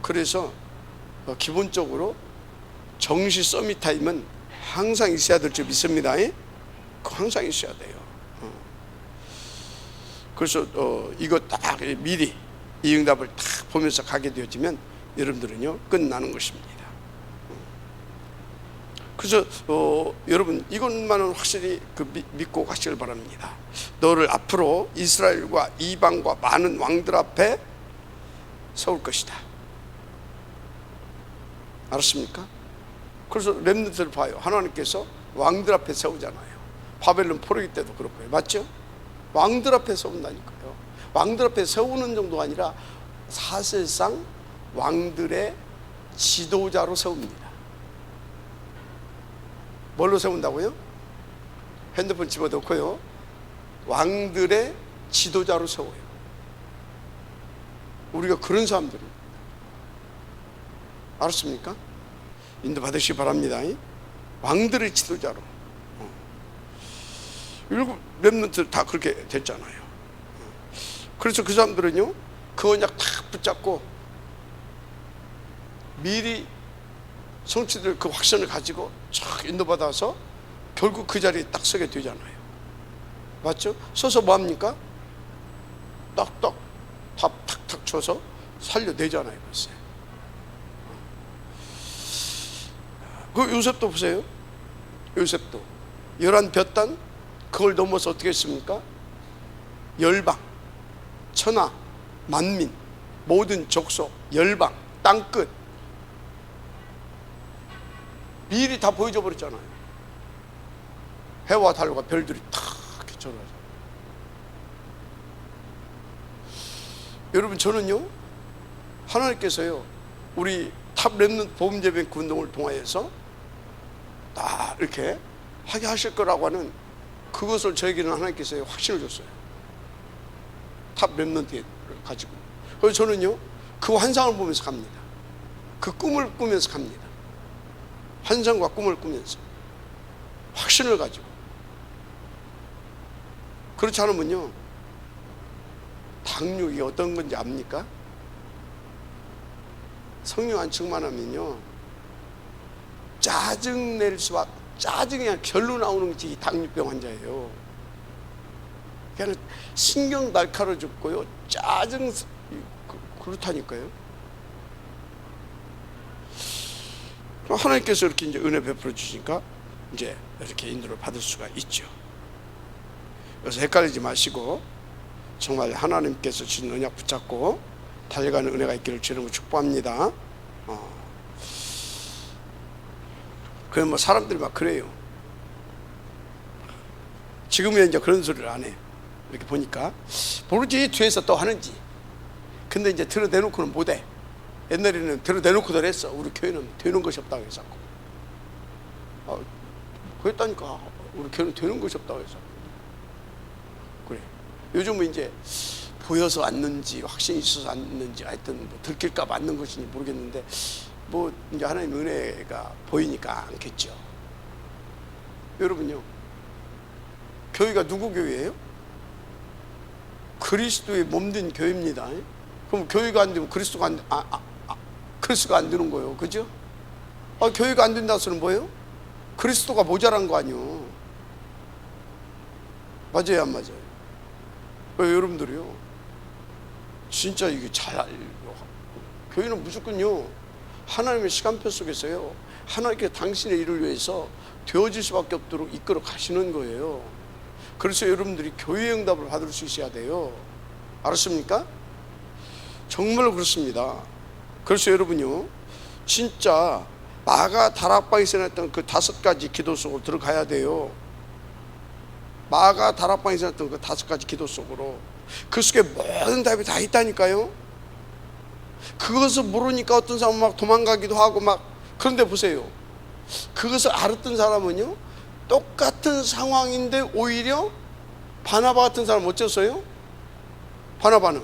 그래서 기본적으로 정시 서밋 타임은 항상 있어야 될 줄 믿습니다. 항상 있어야 돼요. 그래서 이거 딱 미리 이 응답을 딱 보면서 가게 되어지면 여러분들은요, 끝나는 것입니다. 그래서 여러분 이것만은 확실히 믿고 가시길 바랍니다. 너를 앞으로 이스라엘과 이방과 많은 왕들 앞에 세울 것이다. 알았습니까? 그래서 렘넌트를 봐요. 하나님께서 왕들 앞에 세우잖아요. 바벨론 포로기 때도 그렇고요. 맞죠? 왕들 앞에 세운다니까요. 왕들 앞에 세우는 정도가 아니라 사실상 왕들의 지도자로 세웁니다. 뭘로 세운다고요? 핸드폰 집어넣고요. 왕들의 지도자로 세워요. 우리가 그런 사람들입니다. 알았습니까? 인도 받으시기 바랍니다. 왕들의 지도자로. 일곱 렘넌트 다 그렇게 됐잖아요. 그래서 그 사람들은요, 그 언약 탁 붙잡고 미리 성취될 그 확신을 가지고 쫙 인도받아서 결국 그 자리에 딱 서게 되잖아요. 맞죠? 서서 뭐합니까? 딱딱 밥 탁탁 쳐서 살려내잖아요. 글쎄. 그 요셉도 보세요. 요셉도 11볕단 그걸 넘어서 어떻게 했습니까? 열방, 천하, 만민, 모든 족속, 열방, 땅끝 미리 다 보여줘 버렸잖아요. 해와 달과 별들이 탁 켜져가지고. 여러분 저는요, 하나님께서요 우리 탑 렘넌트 보험예배 운동을 통하여서 다 이렇게 하게 하실 거라고 하는 그것을 저에게는 하나님께서 확신을 줬어요. 탑 렘넌트를 가지고. 그래서 저는요 그 환상을 보면서 갑니다. 그 꿈을 꾸면서 갑니다. 환상과 꿈을 꾸면서 확신을 가지고. 그렇지 않으면요, 당육이 어떤 건지 압니까? 성령 안 충만하면요 짜증 낼 수밖에, 짜증이 그냥 결로 나오는 것이 당뇨병 환자예요. 그냥 신경 날카로워 죽고요, 짜증 그렇다니까요. 하나님께서 이렇게 이제 은혜 베풀어 주시니까 이제 이렇게 인도를 받을 수가 있죠. 그래서 헷갈리지 마시고 정말 하나님께서 주신 언약 붙잡고 달려가는 은혜가 있기를 주님으로 축복합니다. 그럼 뭐 사람들이 막 그래요. 지금은 이제 그런 소리를 안 해. 이렇게 보니까 모르지 뒤에서 또 하는지. 근데 이제 드러내놓고는 못해. 옛날에는 드러내놓고들 했어. 우리 교회는 되는 것이 없다고 해서. 그랬다니까. 우리 교회는 되는 것이 없다고 해서. 그래. 요즘은 이제 보여서 왔는지 확신이 있어서 왔는지 하여튼 뭐 들킬까 봐 왔는 것인지 모르겠는데 뭐 이제 하나님 은혜가 보이니까 않겠죠. 여러분요, 교회가 누구 교회예요? 그리스도의 몸된 교회입니다. 그럼 교회가 안 되면 그리스도가 안 되는 거예요. 그죠? 교회가 안 된다는 소리는 뭐예요? 그리스도가 모자란 거 아니요. 맞아요, 안 맞아요? 여러분들이요, 진짜 이게 교회는 무조건요 하나님의 시간표 속에서요 하나님께 당신의 일을 위해서 되어질 수밖에 없도록 이끌어 가시는 거예요. 그래서 여러분들이 교회 응답을 받을 수 있어야 돼요. 알았습니까? 정말 그렇습니다. 그래서 여러분요, 진짜 마가 다락방에서 했던 그 5가지 기도 속으로 들어가야 돼요. 마가 다락방에서 했던 그 5가지 기도 속으로. 그 속에 모든 답이 다 있다니까요. 그것을 모르니까 어떤 사람은 막 도망가기도 하고 막. 그런데 보세요, 그것을 알았던 사람은요 똑같은 상황인데 오히려 바나바 같은 사람 어쩌어요? 바나바는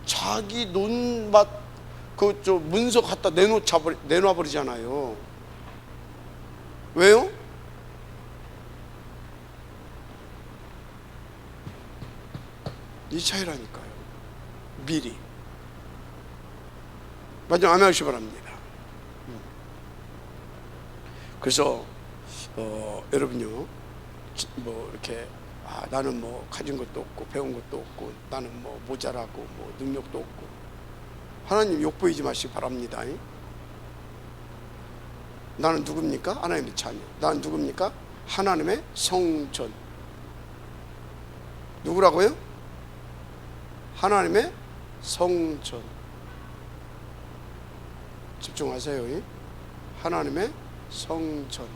자기 논밭 그 문서 갖다 내놔버리잖아요. 왜요? 이 차이라니까요. 미리. 마지막 아멘 하시기 바랍니다. 그래서 여러분요, 뭐 이렇게 나는 뭐 가진 것도 없고 배운 것도 없고 나는 뭐 모자라고 뭐 능력도 없고 하나님 욕보이지 마시기 바랍니다. 나는 누굽니까? 하나님의 자녀. 나는 누굽니까? 하나님의 성전. 누구라고요? 하나님의 성전. 집중하세요. 하나님의 성전.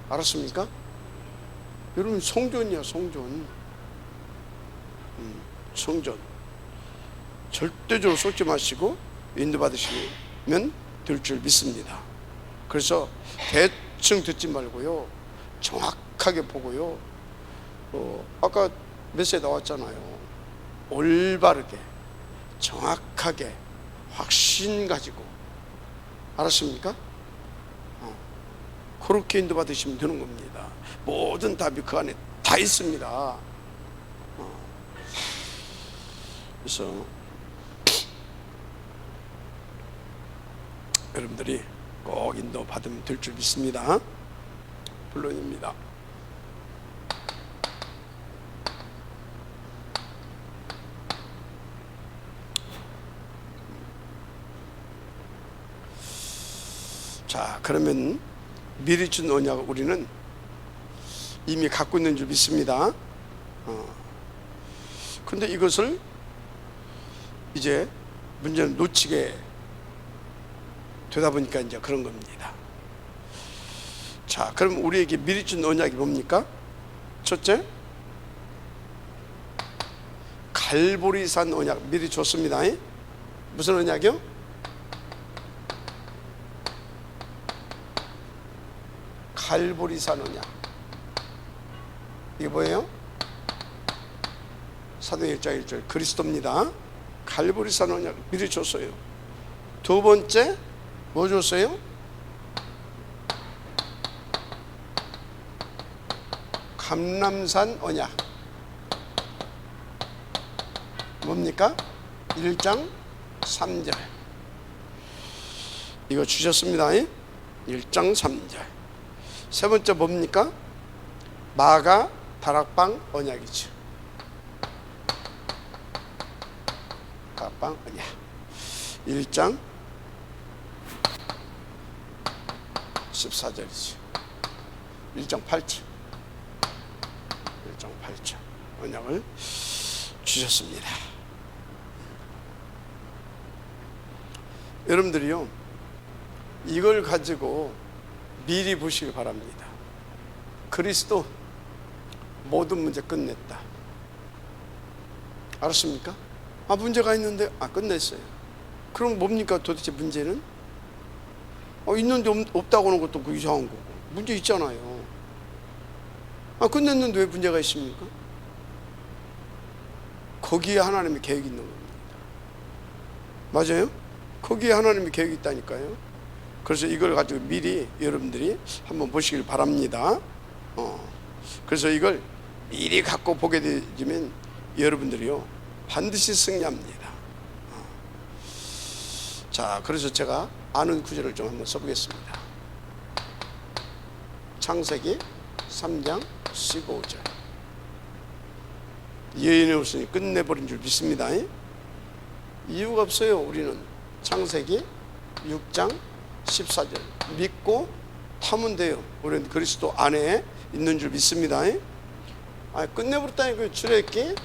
알았습니까? 여러분, 성전이야, 성전. 성전. 절대적으로 속지 마시고 인도받으시면 될 줄 믿습니다. 그래서 대충 듣지 말고요, 정확하게 보고요, 아까 메시지 나왔잖아요. 올바르게, 정확하게, 확신 가지고. 알았습니까? 그렇게 인도받으시면 되는 겁니다. 모든 답이 그 안에 다 있습니다. 그래서 여러분들이 꼭 인도받으면 될 줄 믿습니다. 본론입니다. 자, 그러면 미리 준 언약 우리는 이미 갖고 있는 줄 믿습니다. 근데 이것을 이제 문제는 놓치게 되다 보니까 이제 그런 겁니다. 자, 그럼 우리에게 미리 준 언약이 뭡니까? 첫째, 갈보리산 언약 미리 줬습니다. 무슨 언약이요? 갈보리산 언약. 이게 뭐예요? 사도행 1장 1절 그리스도입니다. 갈보리산 언약 미리 줬어요. 두 번째 뭐 줬어요? 감람산 언약. 뭡니까? 1장 3절 이거 주셨습니다. 1장 3절. 세 번째 뭡니까? 마가 다락방 언약이죠. 다락방 언약 1장 14절이죠. 1장 8절 1장 8절 언약을 주셨습니다. 여러분들이요, 이걸 가지고 미리 보시기 바랍니다. 그리스도 모든 문제 끝냈다. 알았습니까? 문제가 있는데 끝냈어요. 그럼 뭡니까 도대체 문제는? 있는데 없다고 하는 것도 그 이상한 거고, 문제 있잖아요. 끝냈는데 왜 문제가 있습니까? 거기에 하나님의 계획이 있는 겁니다. 맞아요? 거기에 하나님의 계획이 있다니까요. 그래서 이걸 가지고 미리 여러분들이 한번 보시길 바랍니다. 그래서 이걸 미리 갖고 보게 되면 여러분들이요 반드시 승리합니다. 자, 그래서 제가 아는 구절을 좀 한번 써보겠습니다. 창세기 3장 15절. 여인의 후손이 끝내버린 줄 믿습니다. 이유가 없어요. 우리는 창세기 6장 14절 믿고 타면 돼요. 우리는 그리스도 안에 있는 줄 믿습니다. 끝내버렸다니까요. 출애굽기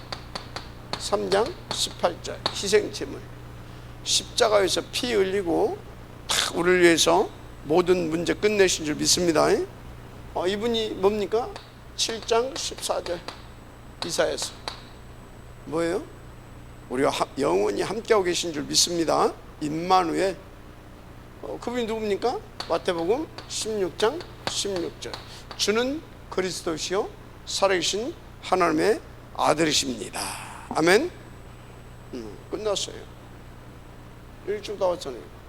3장 18절 희생제물, 십자가에서 피 흘리고 탁 우리를 위해서 모든 문제 끝내신 줄 믿습니다. 이분이 뭡니까? 7장 14절 이사야서 뭐예요? 우리가 영원히 함께하고 계신 줄 믿습니다. 임마누엘. 그분이 누굽니까? 마태복음 16장 16절 주는 그리스도시요 살아계신 하나님의 아들이십니다. 아멘. 끝났어요. 여기 쭉 나왔잖아요.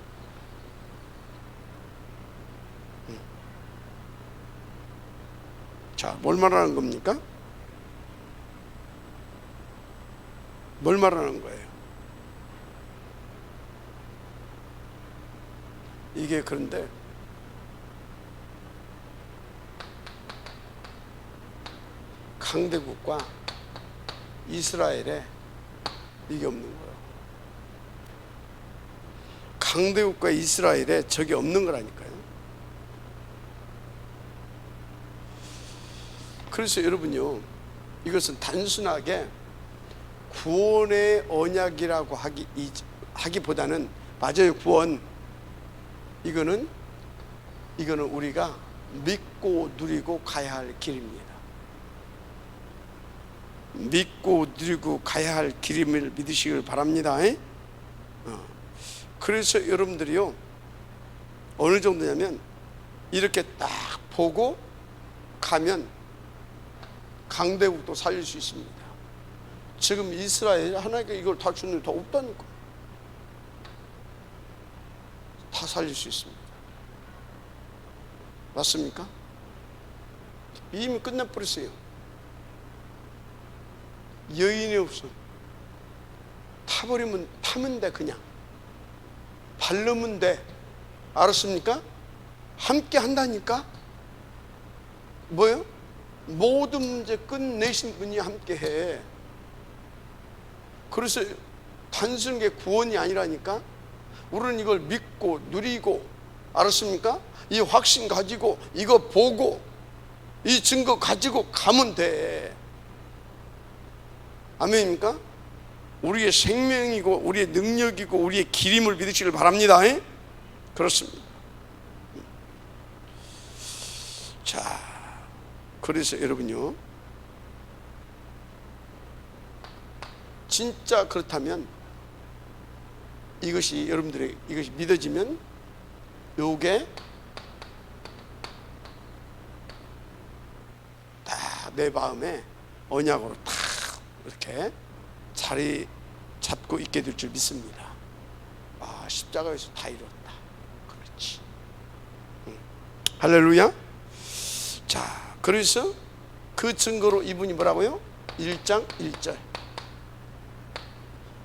자, 뭘 말하는 겁니까? 뭘 말하는 거예요? 이게 그런데 강대국과 이스라엘에 이게 없는 거예요. 강대국과 이스라엘에 적이 없는 거라니까요. 그래서 여러분요, 이것은 단순하게 구원의 언약이라고 하기보다는, 맞아요, 구원, 이거는 우리가 믿고 누리고 가야 할 길입니다. 믿고 누리고 가야 할 길임을 믿으시길 바랍니다. 그래서 여러분들이요, 어느 정도냐면 이렇게 딱 보고 가면 강대국도 살릴 수 있습니다. 지금 이스라엘 하나님께 이걸 다 주는 더 없다니까. 다 살릴 수 있습니다. 맞습니까? 이미 끝내버렸어요. 여인이 없어. 타버리면, 타면 돼. 그냥 바르면 돼. 알았습니까? 함께 한다니까. 뭐요? 모든 문제 끝내신 분이 함께 해. 그래서 단순한 게 구원이 아니라니까. 우리는 이걸 믿고 누리고, 알았습니까? 이 확신 가지고, 이거 보고, 이 증거 가지고 가면 돼. 아멘입니까? 우리의 생명이고 우리의 능력이고 우리의 길임을 믿으시길 바랍니다. 그렇습니다. 자, 그래서 여러분요, 진짜 그렇다면 이것이 여러분들의 이것이 믿어지면 요게 다 내 마음에 언약으로 다 이렇게 자리 잡고 있게 될 줄 믿습니다. 아, 십자가에서 다 이뤘다. 그렇지. 할렐루야. 자, 그래서 그 증거로 이분이 뭐라고요? 1장 1절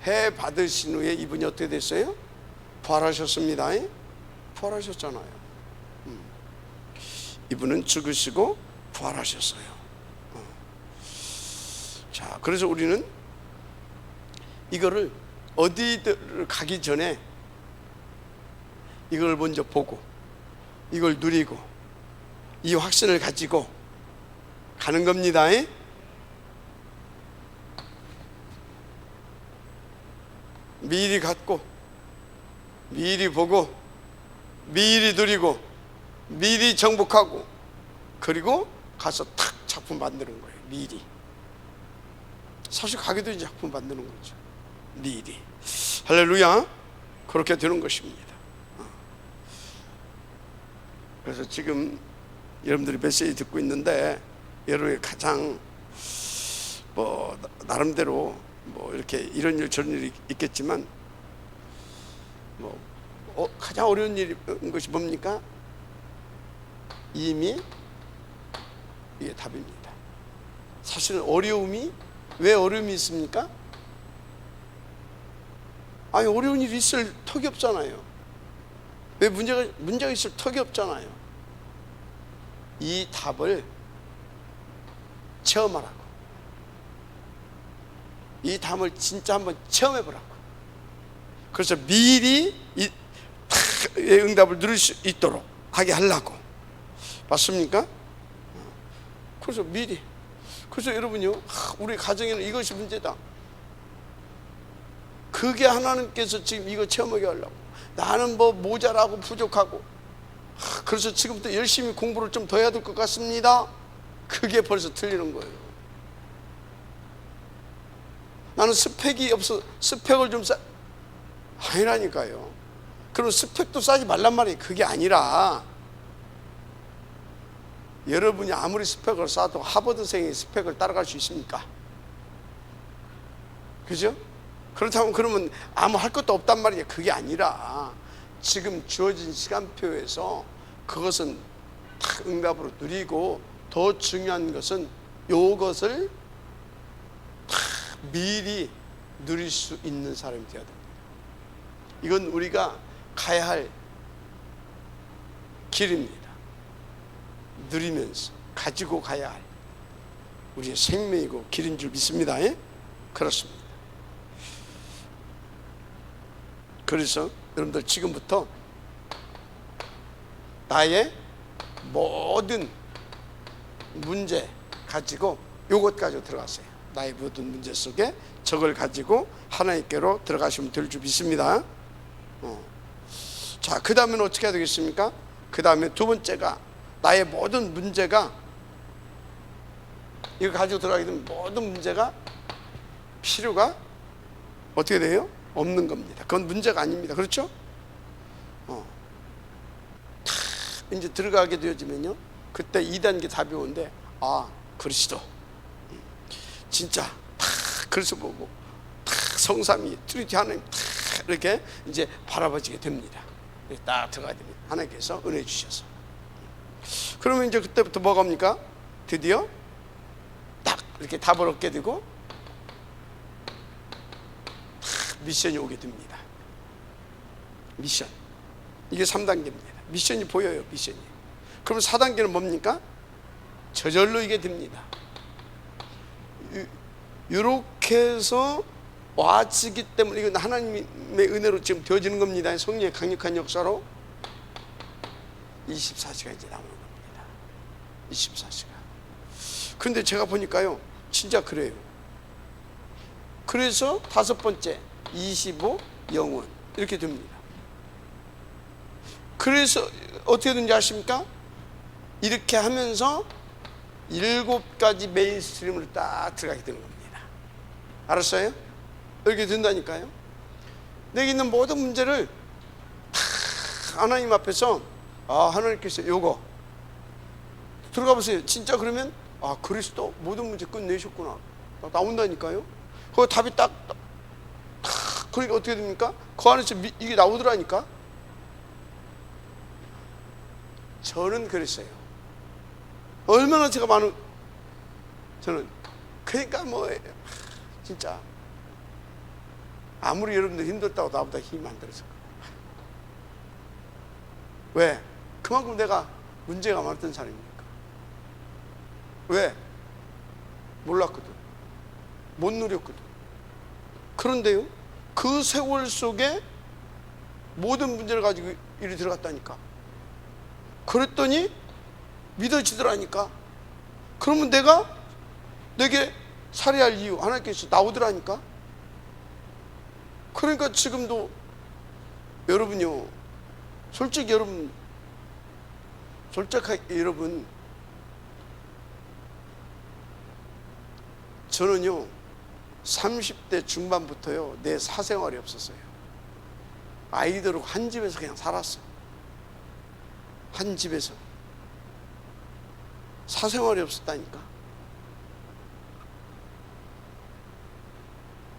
해 받으신 후에 이분이 어떻게 됐어요? 부활하셨습니다. 부활하셨잖아요. 이분은 죽으시고 부활하셨어요. 자, 그래서 우리는 이거를 어디를 가기 전에 이걸 먼저 보고 이걸 누리고 이 확신을 가지고 가는 겁니다. 미리 갖고 미리 보고 미리 누리고 미리 정복하고 그리고 가서 탁 작품 만드는 거예요. 미리. 사실 가게도 이제 작품 만드는 거죠. 미리. 할렐루야. 그렇게 되는 것입니다. 그래서 지금 여러분들이 메시지 듣고 있는데 여러분이 가장 뭐 나름대로 뭐 이렇게 이런 일 저런 일이 있겠지만 뭐 가장 어려운 일인 것이 뭡니까? 이미 이게 답입니다. 사실은 어려움이 왜 어려움이 있습니까? 아니 어려운 일이 있을 턱이 없잖아요. 왜 문제가 있을 턱이 없잖아요. 이 답을 체험하라고. 이 답을 진짜 한번 체험해보라고. 그래서 미리 이 응답을 누릴 수 있도록 하게 하려고. 맞습니까? 그래서 미리. 그래서 여러분요, 우리 가정에는 이것이 문제다. 그게 하나님께서 지금 이거 체험하게 하려고. 나는 뭐 모자라고 부족하고 그래서 지금부터 열심히 공부를 좀 더 해야 될 것 같습니다. 그게 벌써 틀리는 거예요. 나는 스펙이 없어. 스펙을 좀 아니라니까요. 그럼 스펙도 쌓지 말란 말이에요. 그게 아니라 여러분이 아무리 스펙을 쌓아도 하버드생의 스펙을 따라갈 수 있습니까? 그죠? 그렇다면 그러면 아무 할 것도 없단 말이에요. 그게 아니라 지금 주어진 시간표에서 그것은 다 응답으로 누리고 더 중요한 것은 이것을 다 미리 누릴 수 있는 사람이 되어야 됩니다. 이건 우리가 가야 할 길입니다. 누리면서 가지고 가야 할 우리의 생명이고 길인 줄 믿습니다. 그렇습니다. 그래서 여러분들 지금부터 나의 모든 문제, 가지고 요것 가지고 들어갔어요. 나의 모든 문제 속에 저걸 가지고 하나님께로 들어가시면 될 줄 믿습니다. 자, 그 다음에는 어떻게 해야 되겠습니까? 그 다음에 두 번째가 나의 모든 문제가, 이거 가지고 들어가게 되면 모든 문제가 필요가 어떻게 돼요? 없는 겁니다. 그건 문제가 아닙니다. 그렇죠? 이제 들어가게 되어지면요, 그때 2단계 답이 오는데, 아, 그리스도 진짜 탁 그래서 보고 탁 성삼위 트리티 하나님 탁 이렇게 이제 바라봐지게 됩니다. 딱 들어가야 됩니다. 하나님께서 은혜 주셔서. 그러면 이제 그때부터 뭐가 옵니까? 드디어 딱 이렇게 답을 얻게 되고 딱 미션이 오게 됩니다. 미션. 이게 3단계입니다. 미션이 보여요. 미션이. 그럼 4단계는 뭡니까? 저절로 이게 됩니다. 이렇게 해서 와지기 때문에 이건 하나님의 은혜로 지금 되어지는 겁니다. 성령의 강력한 역사로 24시간 이제 나오는 겁니다. 24시간. 근데 제가 보니까요, 진짜 그래요. 그래서 5번째 25 영원 이렇게 됩니다. 그래서 어떻게 되는지 아십니까? 이렇게 하면서 7가지 메인스트림으로 딱 들어가게 되는 겁니다. 알았어요? 이렇게 된다니까요. 내게 있는 모든 문제를 다 하나님 앞에서, 아, 하나님께서 요거 들어가 보세요. 진짜 그러면, 아, 그리스도 모든 문제 끝내셨구나. 나온다니까요. 그 답이 딱 그러니까 어떻게 됩니까? 그 안에서 이게 나오더라니까. 저는 그랬어요. 얼마나 제가 저는 그러니까 뭐 진짜 아무리 여러분들 힘들다고 나보다 힘이 안 들었을 거예요. 왜? 그만큼 내가 문제가 많았던 사람이니까. 왜? 몰랐거든. 못 누렸거든. 그런데요, 그 세월 속에 모든 문제를 가지고 이리 들어갔다니까. 그랬더니 믿어지더라니까. 그러면 내게 살해할 이유 하나님께서 나오더라니까. 그러니까 지금도 여러분요, 솔직히 솔직하게 여러분, 저는요 30대 중반부터요 내 사생활이 없었어요. 아이들하고 한 집에서 그냥 살았어. 한 집에서 사생활이 없었다니까.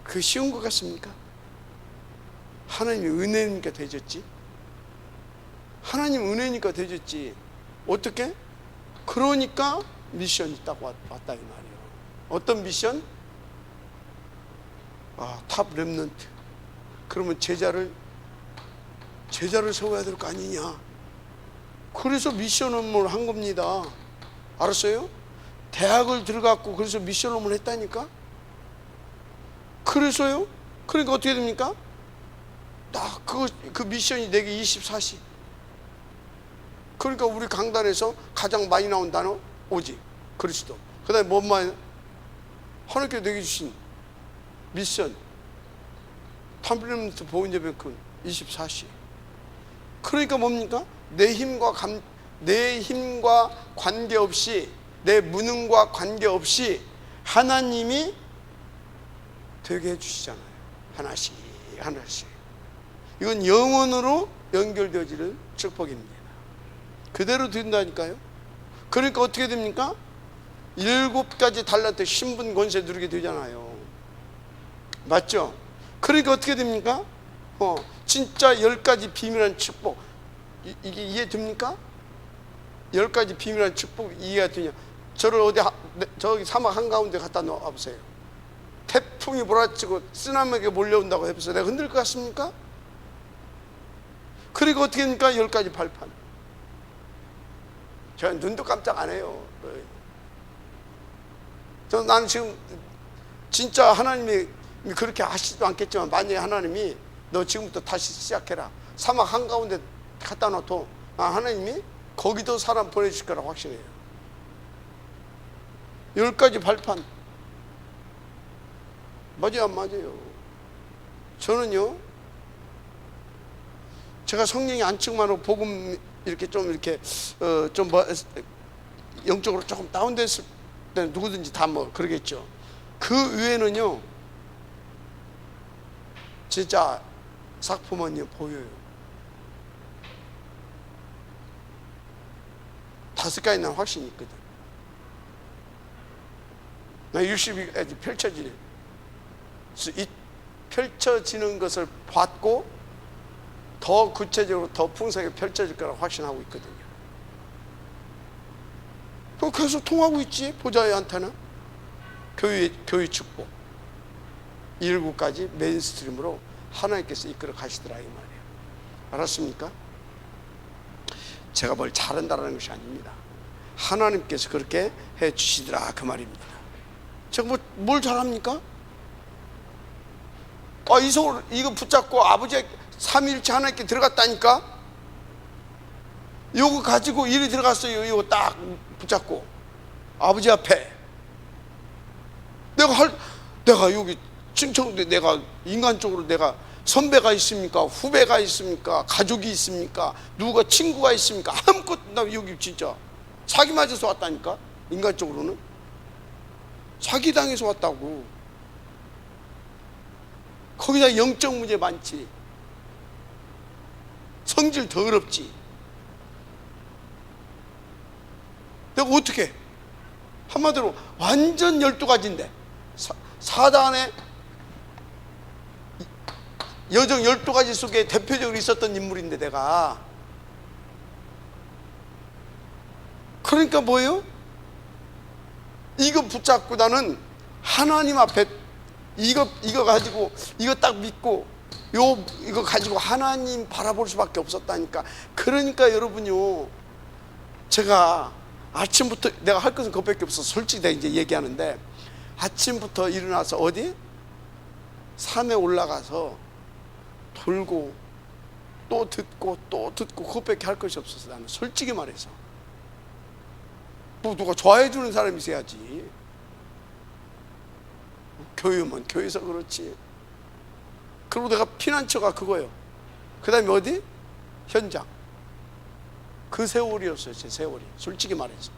그 쉬운 것 같습니까? 하나님의 은혜니까 되졌지. 하나님 은혜니까 되졌지. 어떻게? 그러니까 미션이 딱 왔다 이 말이에요. 어떤 미션? 아, 탑 렘넌트. 그러면 제자를 세워야 될 거 아니냐. 그래서 미션 업무를 한 겁니다. 알았어요? 대학을 들어갔고 그래서 미션 업무를 했다니까. 그래서요? 그러니까 어떻게 됩니까? 딱 그 미션이 내게 24시. 그러니까 우리 강단에서 가장 많이 나온 단어 오직 그리스도. 그 다음에 뭔만 하나님께 내게 주신 미션 탐플리먼트 보은제백군 24시. 그러니까 뭡니까? 내 힘과 관계없이, 내 무능과 관계없이 하나님이 되게 해주시잖아요. 하나씩 하나씩. 이건 영원으로 연결되어지는 축복입니다. 그대로 된다니까요. 그러니까 어떻게 됩니까? 7가지 달란트 신분 권세 누리게 되잖아요. 맞죠? 그러니까 어떻게 됩니까? 진짜 10가지 비밀한 축복. 이게 이해됩니까? 10가지 비밀한 축복 이해가 되냐? 저를 저기 사막 한가운데 갖다 놓아보세요. 태풍이 몰아치고 쓰나미가 몰려온다고 해서 내가 흔들 것 같습니까? 그리고 어떻게 됩니까? 10가지 발판. 저는 눈도 깜짝 안 해요. 나는 지금 진짜 하나님이 그렇게 하시지도 않겠지만, 만약에 하나님이 너 지금부터 다시 시작해라, 사막 한가운데 갖다 놔도 하나님이 거기도 사람 보내주실 거라고 확신해요. 10가지 발판. 맞아요, 안 맞아요? 저는요, 제가 성령이 안측만 하고 복음 이렇게 좀 이렇게 좀 뭐 영적으로 조금 다운됐을 때는 누구든지 다 뭐 그러겠죠. 그 외에는요, 진짜 작품은요 보여요. 5가지 난 확신이 있거든. 나 60이 펼쳐지네. 이 펼쳐지는 것을 봤고 더 구체적으로 더 풍성하게 펼쳐질 거라고 확신하고 있거든요. 또 계속 통하고 있지, 보좌한테는. 교회 축복 1구까지 메인스트림으로 하나님께서 이끌어 가시더라 이 말이에요. 알았습니까? 제가 뭘 잘한다는 것이 아닙니다. 하나님께서 그렇게 해 주시더라 그 말입니다. 제가 뭘 잘합니까? 이 손 이거 붙잡고 아버지의 삼위일체 하나님께 들어갔다니까. 요거 가지고 일이 들어갔어요. 이거 딱 붙잡고 아버지 앞에 내가 여기 충청도에 내가 인간적으로 내가 선배가 있습니까? 후배가 있습니까? 가족이 있습니까? 누가 친구가 있습니까? 아무것도. 나 여기 진짜 사기 맞아서 왔다니까. 인간적으로는 사기당해서 왔다고. 거기다 영적 문제 많지. 성질 더럽지. 내가 어떻게 한마디로 완전 12가지인데 사단의 여정 12가지 속에 대표적으로 있었던 인물인데 내가. 그러니까 뭐예요? 이거 붙잡고 나는 하나님 앞에 이거 가지고 이거 딱 믿고 이거 가지고 하나님 바라볼 수밖에 없었다니까. 그러니까 여러분요, 제가 아침부터 내가 할 것은 그것밖에 없어. 솔직히 내가 이제 얘기하는데, 아침부터 일어나서 어디? 산에 올라가서 돌고 또 듣고 또 듣고 그것밖에 할 것이 없어서 나는 솔직히 말해서. 뭐 누가 좋아해 주는 사람이 있어야지. 교회만 교회에서 그렇지. 그리고 내가 피난처가 그거예요. 그 다음에 어디? 현장. 그 세월이었어요. 제 세월이. 솔직히 말해서.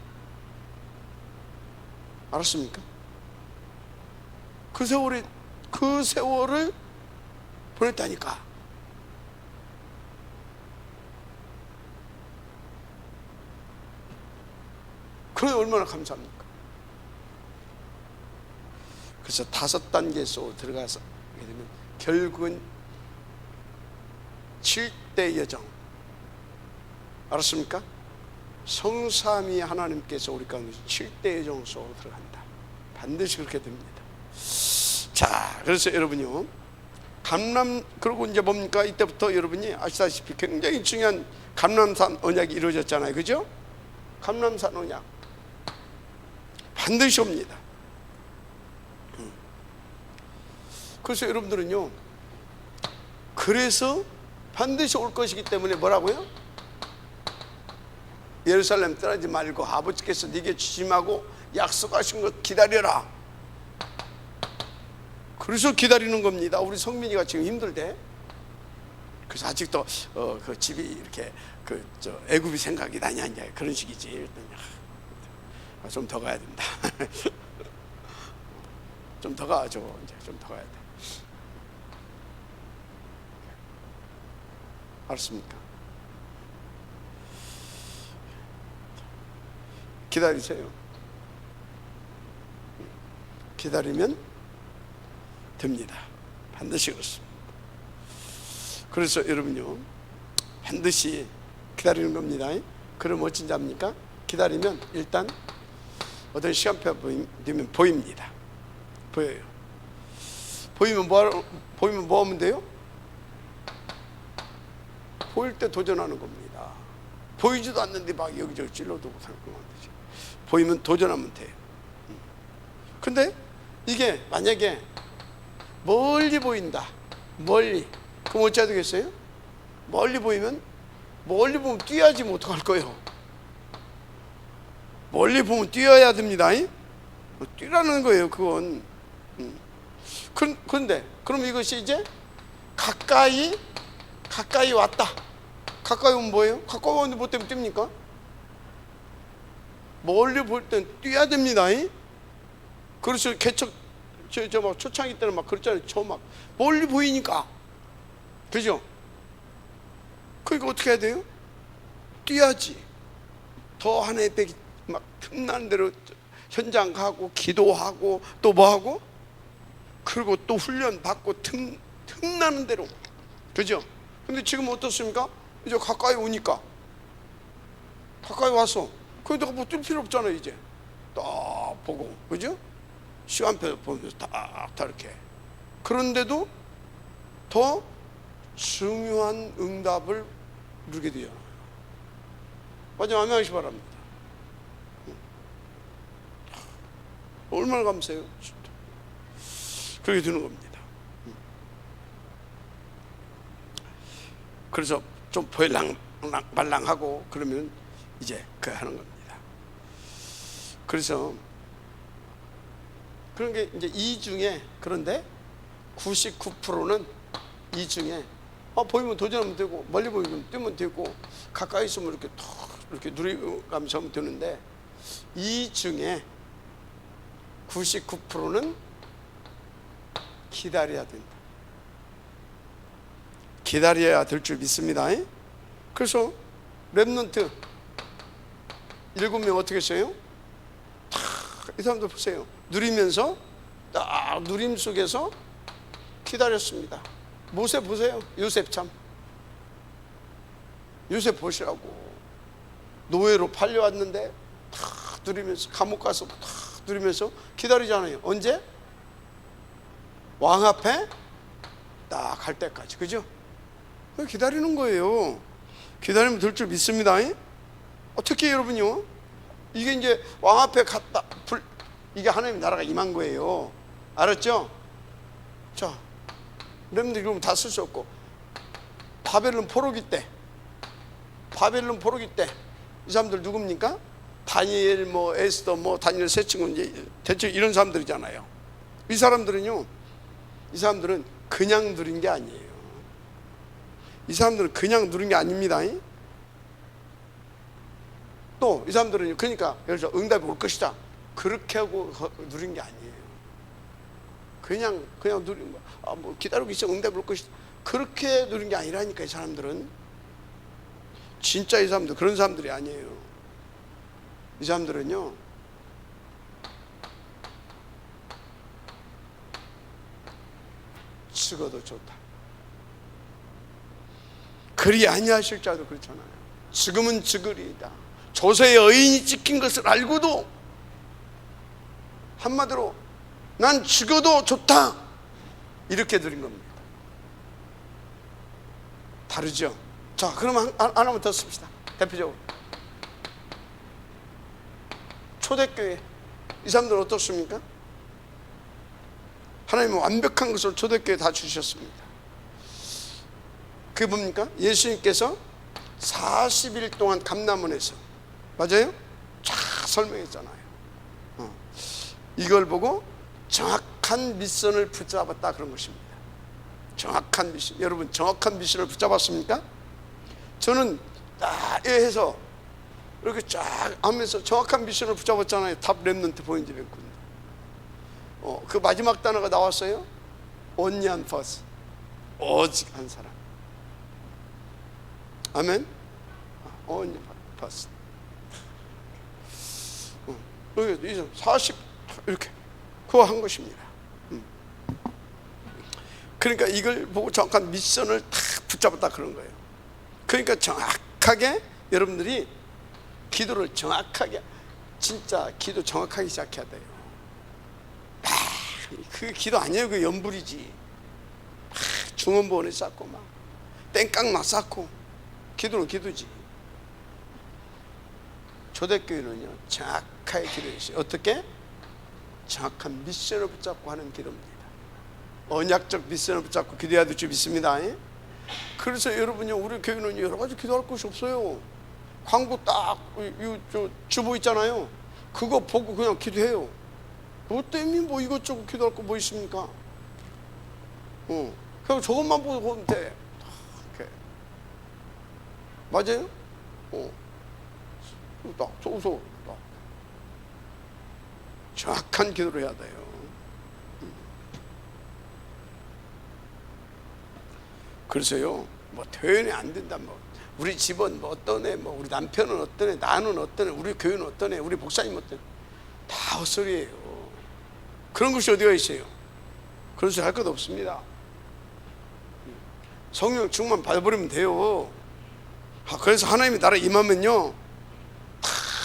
알았습니까? 그 세월을 보냈다니까. 그게 얼마나 감사합니까? 그래서 5단계 속으로 들어가서 되면 결국은 7대 여정. 알았습니까? 성삼위 하나님께서 우리 가운데 7대 여정 속으로 들어간다. 반드시 그렇게 됩니다. 자, 그래서 여러분요, 그리고 이제 뭡니까? 이때부터 여러분이 아시다시피 굉장히 중요한 감람산 언약이 이루어졌잖아요. 그죠? 감람산 언약 반드시 옵니다. 그래서 여러분들은요, 그래서 반드시 올 것이기 때문에 뭐라고요? 예루살렘 떠나지 말고 아버지께서 네게 주심하고 약속하신 것 기다려라. 그래서 기다리는 겁니다. 우리 성민이가 지금 힘들대. 그래서 아직도 그 집이 이렇게 애굽이 생각이 나냐 이제 그런 식이지. 좀 더 가야 된다. 좀 더 가죠. 이제 좀 더 가야 돼. 알았습니까? 기다리세요. 기다리면 됩니다. 반드시 그렇습니다. 그래서 여러분요, 반드시 기다리는 겁니다. 그럼 어찌 잡니까? 기다리면 일단 어떤 시간표 되면 보입니다. 보여요. 보이면 뭐 하면 돼요? 보일 때 도전하는 겁니다. 보이지도 않는데 막 여기저기 찔러두고 살고 되지. 보이면 도전하면 돼요. 근데 이게 만약에 멀리 보인다. 멀리. 그럼 어찌해야 되겠어요? 멀리 보면 뛰어야지 뭐 어떡할 거예요? 멀리 보면 뛰어야 됩니다. 뛰라는 거예요. 그건. 그런데 그럼 이것이 이제 가까이 왔다. 가까이 오면 뭐예요? 가까이 오는데 뭐 때문에 뜁니까? 멀리 볼 땐 뛰어야 됩니다. 그래서 개척 막 초창기 때는 막 그랬잖아요. 저 막 멀리 보이니까, 그죠? 그러니까 어떻게 해야 돼요? 뛰어야지. 더 하나의 백이 막 틈나는 대로 현장 가고 기도하고 또 뭐하고, 그리고 또 훈련 받고 틈나는 대로, 그죠? 근데 지금 어떻습니까? 이제 가까이 오니까, 가까이 와서 그러다가 뭐 뛸 필요 없잖아요. 이제 딱 보고, 그죠? 시간표 보면서 다 이렇게. 그런데도 더 중요한 응답을 누리게 되잖아요. 마지막 안녕하시 바랍니다. 얼마나 감사해요. 그렇게 되는 겁니다. 그래서 좀 말랑하고 그러면 이제 그 하는 겁니다. 그래서 그런 게 이제 이 중에, 그런데 99%는 이 중에 보이면 도전하면 되고, 멀리 보이면 뛰면 되고, 가까이 있으면 이렇게 턱 이렇게 누리가면서 하면 되는데, 이 중에 99%는 기다려야 된다. 기다려야 될 줄 믿습니다. 그래서 렘넌트 7명 어떻게 했어요? 이 사람들 보세요. 누리면서 딱 누림 속에서 기다렸습니다. 모세 보세요. 요셉 참, 요셉 보시라고. 노예로 팔려왔는데 다 누리면서, 감옥 가서 다 누리면서 기다리잖아요. 언제? 왕 앞에 딱 갈 때까지, 그죠? 기다리는 거예요. 기다리면 될 줄 믿습니다. 특히 여러분요, 이게 이제 왕 앞에 갔다, 이게 하나님 나라가 임한 거예요. 알았죠? 자, 여러분들 그러면 다 쓸 수 없고, 바벨론 포로기 때, 이 사람들 누굽니까? 다니엘, 뭐 에스더, 뭐 다니엘 세 친구, 이제 대충 이런 사람들이잖아요. 이 사람들은 그냥 누린 게 아니에요. 이 사람들은 그냥 누린 게 아닙니다. 또 이 사람들은 그러니까 예를 들어 응답이 올 것이다, 그렇게 하고 누린 게 아니에요. 그냥 누린 거, 뭐 기다리고 있어, 응답이 올 것이다, 그렇게 누린 게 아니라니까. 이 사람들은 진짜, 이 사람들 그런 사람들이 아니에요. 이 사람들은요, 죽어도 좋다. 그리 아니하실 자도 그렇잖아요. 죽으면 죽으리이다. 조세의 의인이 찍힌 것을 알고도, 한마디로 난 죽어도 좋다, 이렇게 드린 겁니다. 다르죠? 자, 그럼 하나만 더 씁시다. 대표적으로 초대교회, 이 사람들은 어떻습니까? 하나님은 완벽한 것을 초대교회에 다 주셨습니다. 그게 뭡니까? 예수님께서 40일 동안 감람원에서, 맞아요? 쫙 설명했잖아요. 이걸 보고 정확한 미션을 붙잡았다, 그런 것입니다. 정확한 미션. 여러분, 정확한 미션을 붙잡았습니까? 저는 딱 해서 이렇게 쫙 하면서 정확한 미션을 붙잡았잖아요. 탑 렘넌트 보인지 뵙군. 그 마지막 단어가 나왔어요. Only one person. 오직 한 사람. 아멘. Only one person. 40 이렇게 그거 한 것입니다. 그러니까 이걸 보고 정확한 미션을 다 붙잡았다, 그런 거예요. 그러니까 정확하게 여러분들이 기도를 정확하게, 진짜 기도 정확하게 시작해야 돼요. 그 기도 아니에요. 그 연불이지. 중원본에 쌓고 막 땡깡 쌓고, 기도는 기도지. 초대교회는요, 정확하게 기도했어요. 어떻게? 정확한 미션을 붙잡고 하는 기도입니다. 언약적 미션을 붙잡고 기도해야 될 줄 믿습니다. 그래서 여러분요, 우리 교회는 여러 가지 기도할 것이 없어요. 광고 딱 주보 있잖아요. 그거 보고 그냥 기도해요. 뭐 때문에 뭐 이것저것 기도할 거 뭐 있습니까? 그냥 저것만 보고 보면 돼. 이렇게. 맞아요? 딱 소소 딱 정확한 기도를 해야 돼요. 그래서요, 뭐 표현이 안 된다, 뭐 우리 집은 뭐 어떤 애, 뭐 우리 남편은 어떤 애, 나는 어떤 애, 우리 교회는 어떤 애, 우리 목사님 어떤 애, 다 헛소리예요. 그런 것이 어디가 있어요? 그런 소리 할 것도 없습니다. 성령 충만 받아버리면 돼요. 그래서 하나님이 나라 임하면요,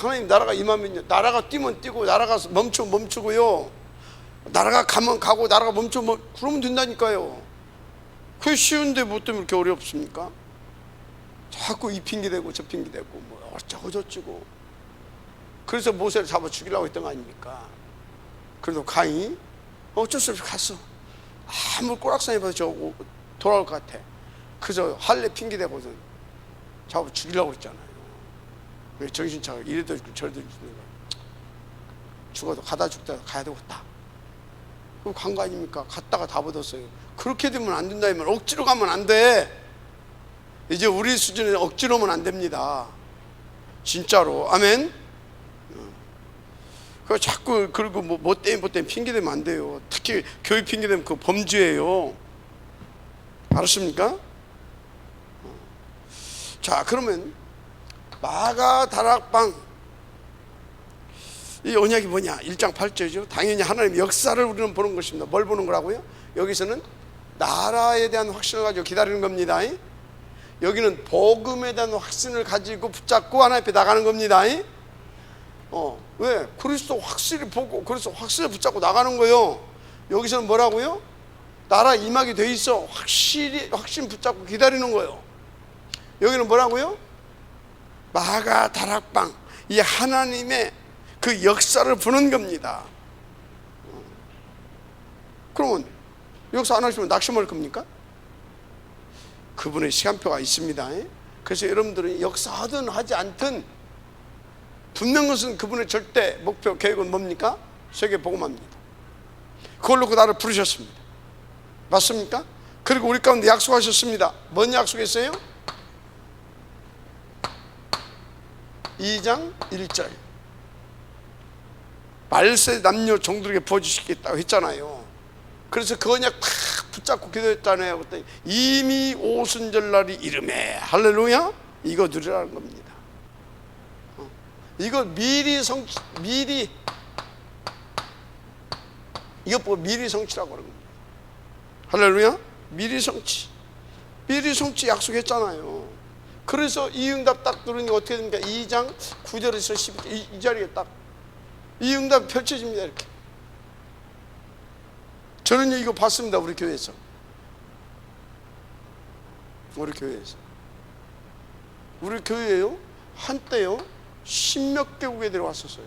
하나님 나라가 임하면요, 나라가 뛰면 뛰고 나라가 멈추면 멈추고요, 나라가 가면 가고 나라가 멈추면 그러면 된다니까요. 그게 쉬운데 뭐 때문에 이렇게 어렵습니까? 자꾸 이 핑계대고 저 핑계대고 뭐 어쩌고 저쩌고. 그래서 모세를 잡아 죽이려고 했던 거 아닙니까? 그래도 가인이 어쩔 수 없이 갔어. 아무 꼬락상에 봐서 저 돌아올 것 같아. 그저 할례 핑계대고서 잡아 죽이려고 했잖아요. 왜 정신 차려 이래도 있고 저래도 있고, 죽어도 가다 죽다 가야 되겠다. 그럼 간 거 아닙니까? 갔다가 다 얻었어요. 그렇게 되면 안 된다. 면 억지로 가면 안 돼. 이제 우리 수준에 억지로 하면 안 됩니다. 진짜로. 아멘. 그 자꾸 그리고 뭐 때문에 핑계 대면 안 돼요. 특히 교회 핑계 대면 그 범죄예요. 알았습니까? 자, 그러면 마가 다락방, 이 언약이 뭐냐? 1장 8절이죠. 당연히 하나님의 역사를 우리는 보는 것입니다. 뭘 보는 거라고요? 여기서는 나라에 대한 확신을 가지고 기다리는 겁니다. 여기는 복음에 대한 확신을 가지고 붙잡고 하나님 앞에 나가는 겁니다. 왜? 그리스도 확실히 보고 그리스도 확실히 붙잡고 나가는 거예요. 여기서는 뭐라고요? 나라 임하게 돼 있어. 확신 붙잡고 기다리는 거예요. 여기는 뭐라고요? 마가 다락방, 이 하나님의 그 역사를 보는 겁니다. 그러면 역사 안 하시면 낙심할 겁니까? 그분의 시간표가 있습니다. 그래서 여러분들은 역사하든 하지 않든 분명한 것은 그분의 절대 목표 계획은 뭡니까? 세계 복음화입니다. 그걸 놓고 나를 부르셨습니다. 맞습니까? 그리고 우리 가운데 약속하셨습니다. 뭔 약속했어요? 2장 1절 말세 남녀 종들에게 부어주시겠다고 했잖아요. 그래서 그 언약 다 붙잡고 기도했잖아요. 그랬더니 이미 오순절날이 이름에 할렐루야, 이거 누리라는 겁니다. 이거 미리 이것 보고 미리 성취라고 그러는 겁니다. 할렐루야, 미리 성취 약속했잖아요. 그래서 이 응답 딱 들으니 어떻게 됩니까? 2장 9절에서 12절 이 자리에 딱 이 응답이 펼쳐집니다. 이렇게. 저는 이거 봤습니다. 우리 교회에서 우리 교회에요, 한때요 10몇 개국에 들어왔었어요.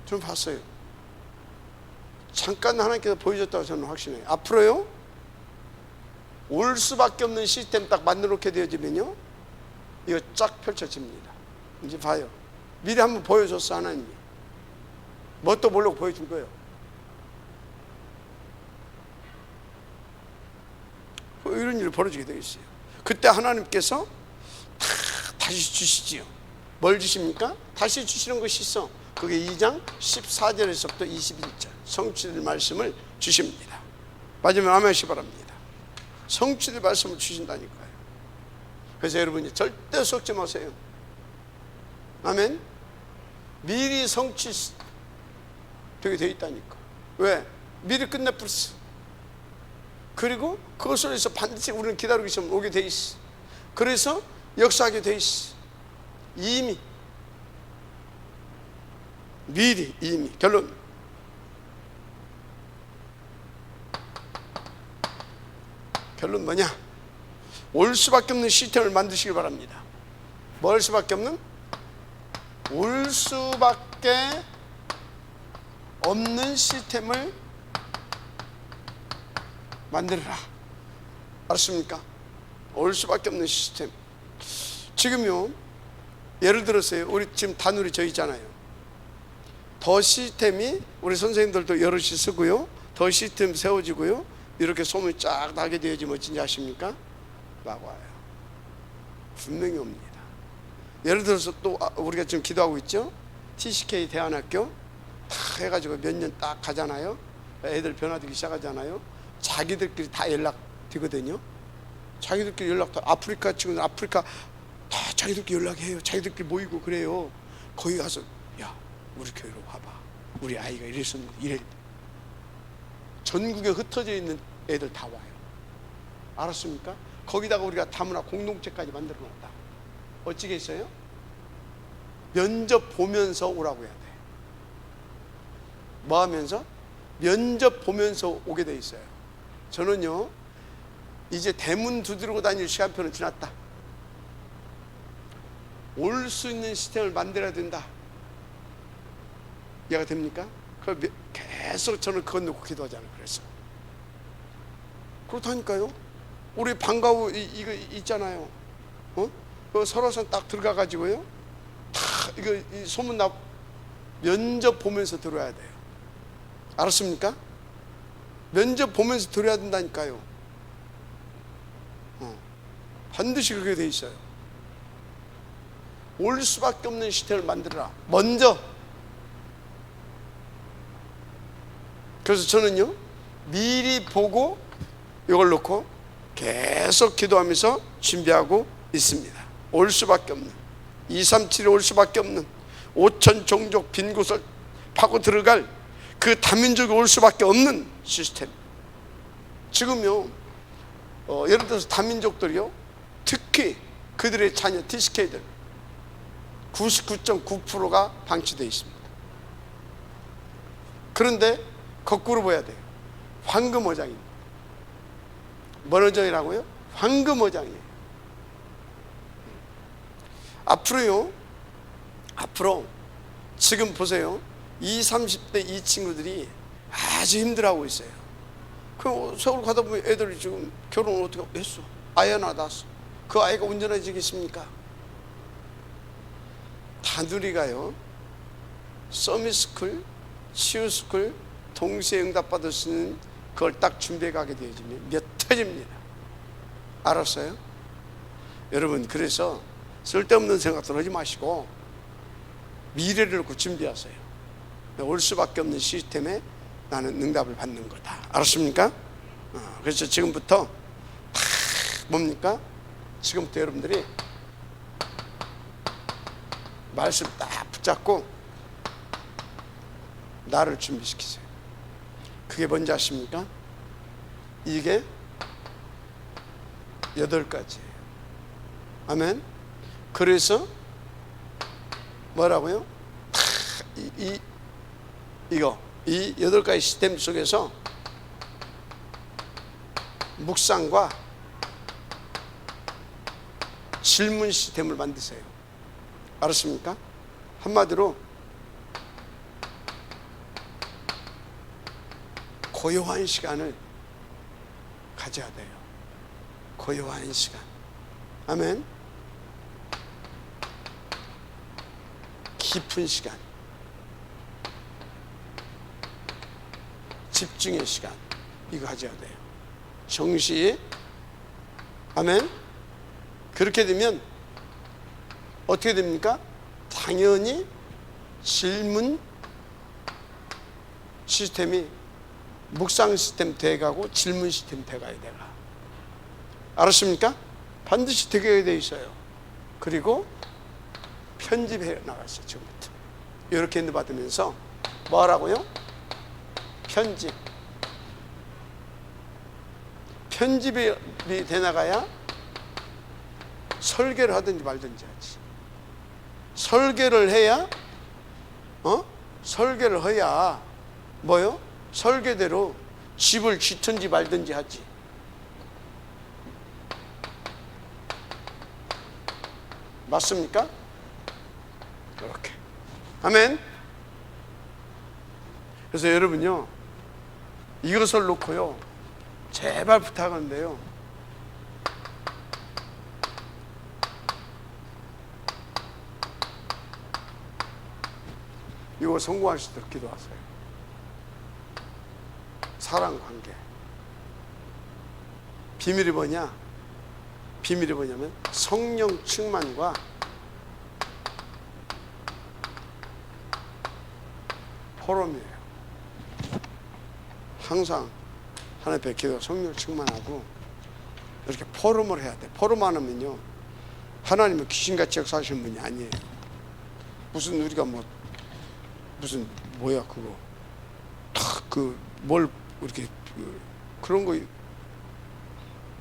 좀 봤어요. 잠깐 하나님께서 보여줬다고 저는 확신해요. 앞으로요 올 수밖에 없는 시스템 딱 만들어 놓게 되어지면요 이거 쫙 펼쳐집니다. 이제 봐요. 미리 한번 보여줬어 하나님이. 뭣도 모르고 보여준 거예요. 이런 일이 벌어지게 되어 있어요. 그때 하나님께서 다시 주시지요. 뭘 주십니까? 다시 주시는 것이 있어. 그게 2장 14절에서부터 21절 성취될 말씀을 주십니다. 마지막에 아멘 하시기 바랍니다. 성취될 말씀을 주신다니까요. 그래서 여러분이 절대 속지 마세요. 아멘. 미리 성취 되게 되어 있다니까. 왜? 미리 끝내버렸어. 그리고 그것을 위해서 반드시 우리는 기다리고 있으면 오게 돼 있어. 그래서 역사하게 돼 있어. 이미 미리 이미. 결론 뭐냐? 올 수밖에 없는 시스템을 만드시기 바랍니다. 뭐 할 수밖에 없는? 올 수밖에 없는 시스템을 만들어라. 알았습니까? 올 수밖에 없는 시스템. 지금요 예를 들었어요. 우리 지금 다누리 저 있잖아요. 더 시스템이 우리 선생님들도 여럿이 쓰고요. 더 시스템 세워지고요. 이렇게 소문이 쫙 나게 되어지면 어쩐지 아십니까? 막 와요. 분명히 옵니다. 예를 들어서 또 우리가 지금 기도하고 있죠. TCK 대안학교 다 해가지고 몇 년 딱 가잖아요. 애들 변화되기 시작하잖아요. 자기들끼리 다 연락되거든요. 자기들끼리 연락 다 아프리카 지금 아프리카 다 자기들끼리 연락해요. 자기들끼리 모이고 그래요. 거기 가서 야 우리 교회로 와봐. 우리 아이가 이랬었는데 이래. 전국에 흩어져 있는 애들 다 와요. 알았습니까? 거기다가 우리가 다문화 공동체까지 만들어 놨다. 어찌겠어요? 면접 보면서 오라고 해야 돼. 뭐 하면서? 면접 보면서 오게 돼 있어요. 저는요 이제 대문 두드리고 다닐 시간표는 지났다. 올 수 있는 시스템을 만들어야 된다. 이해가 됩니까? 그걸 계속 저는 그것 놓고 기도하잖아요. 그래서 그렇다니까요. 우리 방과후 이거 있잖아요. 그 설화선 딱 들어가 가지고요. 다 이거 소문 나 면접 보면서 들어야 돼요. 알았습니까? 면접 보면서 들어야 된다니까요. 반드시 그렇게 돼 있어요. 올 수밖에 없는 시스템을 만들어라. 먼저. 그래서 저는요 미리 보고 이걸 놓고 계속 기도하면서 준비하고 있습니다. 올 수밖에 없는 237에 올 수밖에 없는 5천 종족 빈 곳을 파고 들어갈 그 다민족이 올 수밖에 없는 시스템. 지금요 예를 들어서 다민족들이요 특히 그들의 자녀 TCK들 99.9%가 방치되어 있습니다. 그런데 거꾸로 봐야 돼요. 황금어장입니다. 뭔 어장이라고요? 황금어장이에요. 앞으로 지금 보세요. 20, 30대 이 친구들이 아주 힘들어하고 있어요. 그 서울 가다 보면 애들이 지금 결혼을 어떻게 했어? 아이 하나 낳았어. 그 아이가 온전해지겠습니까? 다누리가요 서밋스쿨, 치유스쿨 동시에 응답받을 수 있는 그걸 딱 준비해 가게 되어지면 몇 터집니다. 알았어요? 여러분 그래서 쓸데없는 생각들 하지 마시고 미래를 놓고 준비하세요. 올 수밖에 없는 시스템에 나는 응답을 받는 거다. 알았습니까? 그래서 지금부터 다 뭡니까? 지금부터 여러분들이 말씀 딱 붙잡고 나를 준비시키세요. 그게 뭔지 아십니까? 이게 8가지예요. 아멘. 그래서 뭐라고요? 이 8가지 시스템 속에서 묵상과 질문 시스템을 만드세요. 알았습니까? 한마디로 고요한 시간을 가져야 돼요. 고요한 시간. 아멘. 깊은 시간, 집중의 시간, 이거 가져야 돼요. 정시. 아멘. 그렇게 되면 어떻게 됩니까? 당연히 질문 시스템이 묵상 시스템 돼가고 질문 시스템 돼가야 돼가. 알았습니까? 반드시 되게 돼 있어요. 그리고 편집해 나갔어요. 지금부터 이렇게 받으면서 뭐 하라고요? 편집이 돼 나가야 설계를 하든지 말든지 하지. 설계를 해야 설계를 해야 뭐요? 설계대로 집을 짓든지 말든지 하지. 맞습니까? 이렇게. 아멘. 그래서 여러분요 이것을 놓고요 제발 부탁하는데요, 이거 성공할 수 있도록 기도하세요. 사랑 관계. 비밀이 뭐냐? 비밀이 뭐냐면 성령 충만과 포럼이에요. 항상 하나님 앞에 기도 성령 충만하고 이렇게 포럼을 해야 돼. 포럼 안 하면요, 하나님은 귀신같이 역사하시는 분이 아니에요. 무슨 우리가 무슨 뭐야 그거 탁 뭘 이렇게 그런 거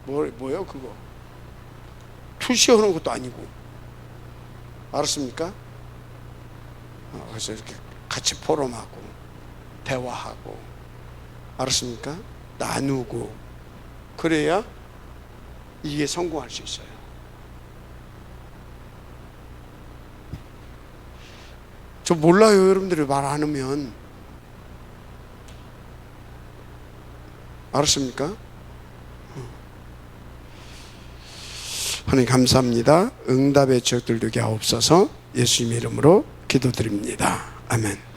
뭐예요 그거 투시하는 것도 아니고, 알았습니까? 그래서 이렇게 같이 포럼하고 대화하고, 알았습니까? 나누고, 그래야 이게 성공할 수 있어요. 저 몰라요. 여러분들이 말 안 하면. 알았습니까? 하나님 감사합니다. 응답의 지역들 되게 하옵소서. 예수님의 이름으로 기도드립니다. 아멘.